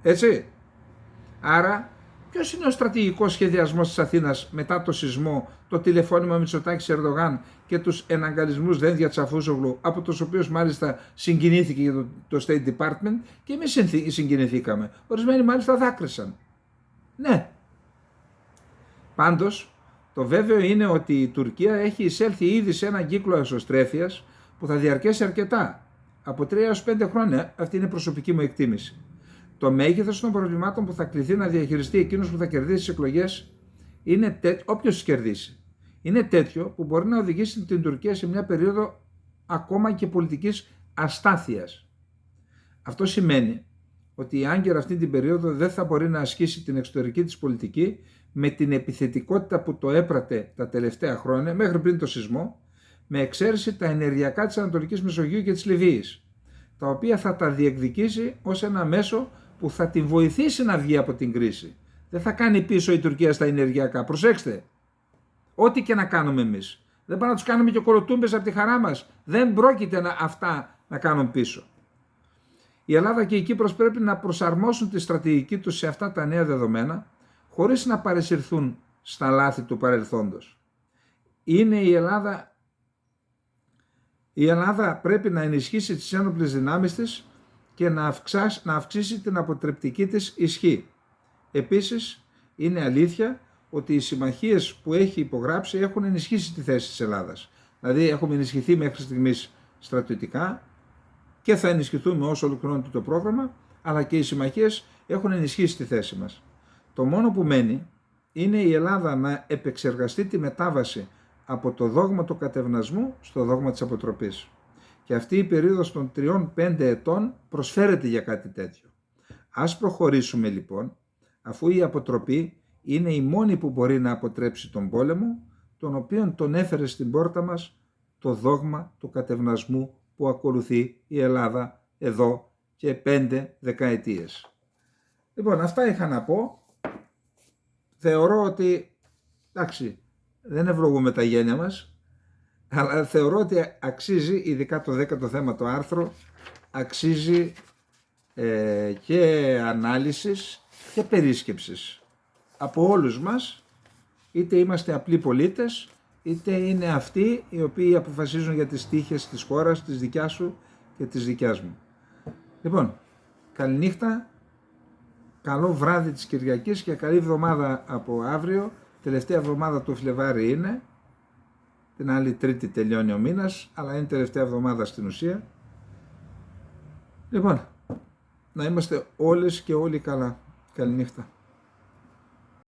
Speaker 1: Έτσι. Άρα, ποιος είναι ο στρατηγικός σχεδιασμός της Αθήνας μετά το σεισμό, το τηλεφώνημα Μητσοτάκης Ερντογάν και τους εναγκαλισμούς δένδια Τσαφούσογλου, από τους οποίους μάλιστα συγκινήθηκε το State Department και εμείς συγκινηθήκαμε. Ορισμένοι μάλιστα δάκρυσαν. Ναι. Πάντως, το βέβαιο είναι ότι η Τουρκία έχει εισέλθει ήδη σε έναν κύκλο εσωστρέφειας που θα διαρκέσει αρκετά. Από 3 έως 5 χρόνια, αυτή είναι προσωπική μου εκτίμηση. Το μέγεθος των προβλημάτων που θα κληθεί να διαχειριστεί εκείνος που θα κερδίσει τις εκλογές, όποιος τις κερδίσει, είναι τέτοιο που μπορεί να οδηγήσει την Τουρκία σε μια περίοδο ακόμα και πολιτικής αστάθειας. Αυτό σημαίνει ότι η Άγκυρα αυτή την περίοδο δεν θα μπορεί να ασκήσει την εξωτερική της πολιτική με την επιθετικότητα που το έπρατε τα τελευταία χρόνια, μέχρι πριν το σεισμό, με εξαίρεση τα ενεργειακά της Ανατολικής Μεσογείου και της Λιβύης, τα οποία θα τα διεκδικήσει ως ένα μέσο που θα την βοηθήσει να βγει από την κρίση. Δεν θα κάνει πίσω η Τουρκία στα ενεργειακά. Προσέξτε, ό,τι και να κάνουμε εμείς. Δεν πάμε να τους κάνουμε και κολοτούμπες από τη χαρά μας. Δεν πρόκειται αυτά να κάνουν πίσω. Η Ελλάδα και η Κύπρος πρέπει να προσαρμόσουν τη στρατηγική τους σε αυτά τα νέα δεδομένα, χωρίς να παρεσυρθούν στα λάθη του παρελθόντος. είναι η Ελλάδα πρέπει να ενισχύσει τις ένοπλες δυνάμεις της και να αυξήσει την αποτρεπτική της ισχύ. Επίσης, είναι αλήθεια ότι οι συμμαχίες που έχει υπογράψει έχουν ενισχύσει τη θέση της Ελλάδας. Δηλαδή έχουμε ενισχυθεί μέχρι στιγμής στρατιωτικά και θα ενισχυθούμε όσο ολοκληρώνεται το πρόγραμμα, αλλά και οι συμμαχίες έχουν ενισχύσει τη θέση μας. Το μόνο που μένει είναι η Ελλάδα να επεξεργαστεί τη μετάβαση από το δόγμα του κατευνασμού στο δόγμα της αποτροπής. Και αυτή η περίοδος των 3-5 ετών προσφέρεται για κάτι τέτοιο. Ας προχωρήσουμε λοιπόν, αφού η αποτροπή είναι η μόνη που μπορεί να αποτρέψει τον πόλεμο, τον οποίον τον έφερε στην πόρτα μας το δόγμα του κατευνασμού που ακολουθεί η Ελλάδα εδώ και 5 δεκαετίες. Λοιπόν, αυτά είχα να πω. Θεωρώ ότι, εντάξει, δεν ευλογούμε τα γένια μας, αλλά θεωρώ ότι αξίζει, ειδικά το 10ο θέμα το άρθρο, αξίζει και ανάλυσης και περίσκεψης από όλους μας, είτε είμαστε απλοί πολίτες, είτε είναι αυτοί οι οποίοι αποφασίζουν για τις τύχες της χώρας, της δικιάς σου και της δικιάς μου. Λοιπόν, καληνύχτα, καλό βράδυ της Κυριακής και καλή εβδομάδα από αύριο. Τελευταία εβδομάδα του Φλεβάρι είναι, την άλλη Τρίτη τελειώνει ο μήνας, αλλά είναι τελευταία εβδομάδα στην ουσία. Λοιπόν, να είμαστε όλες και όλοι καλά. Καληνύχτα.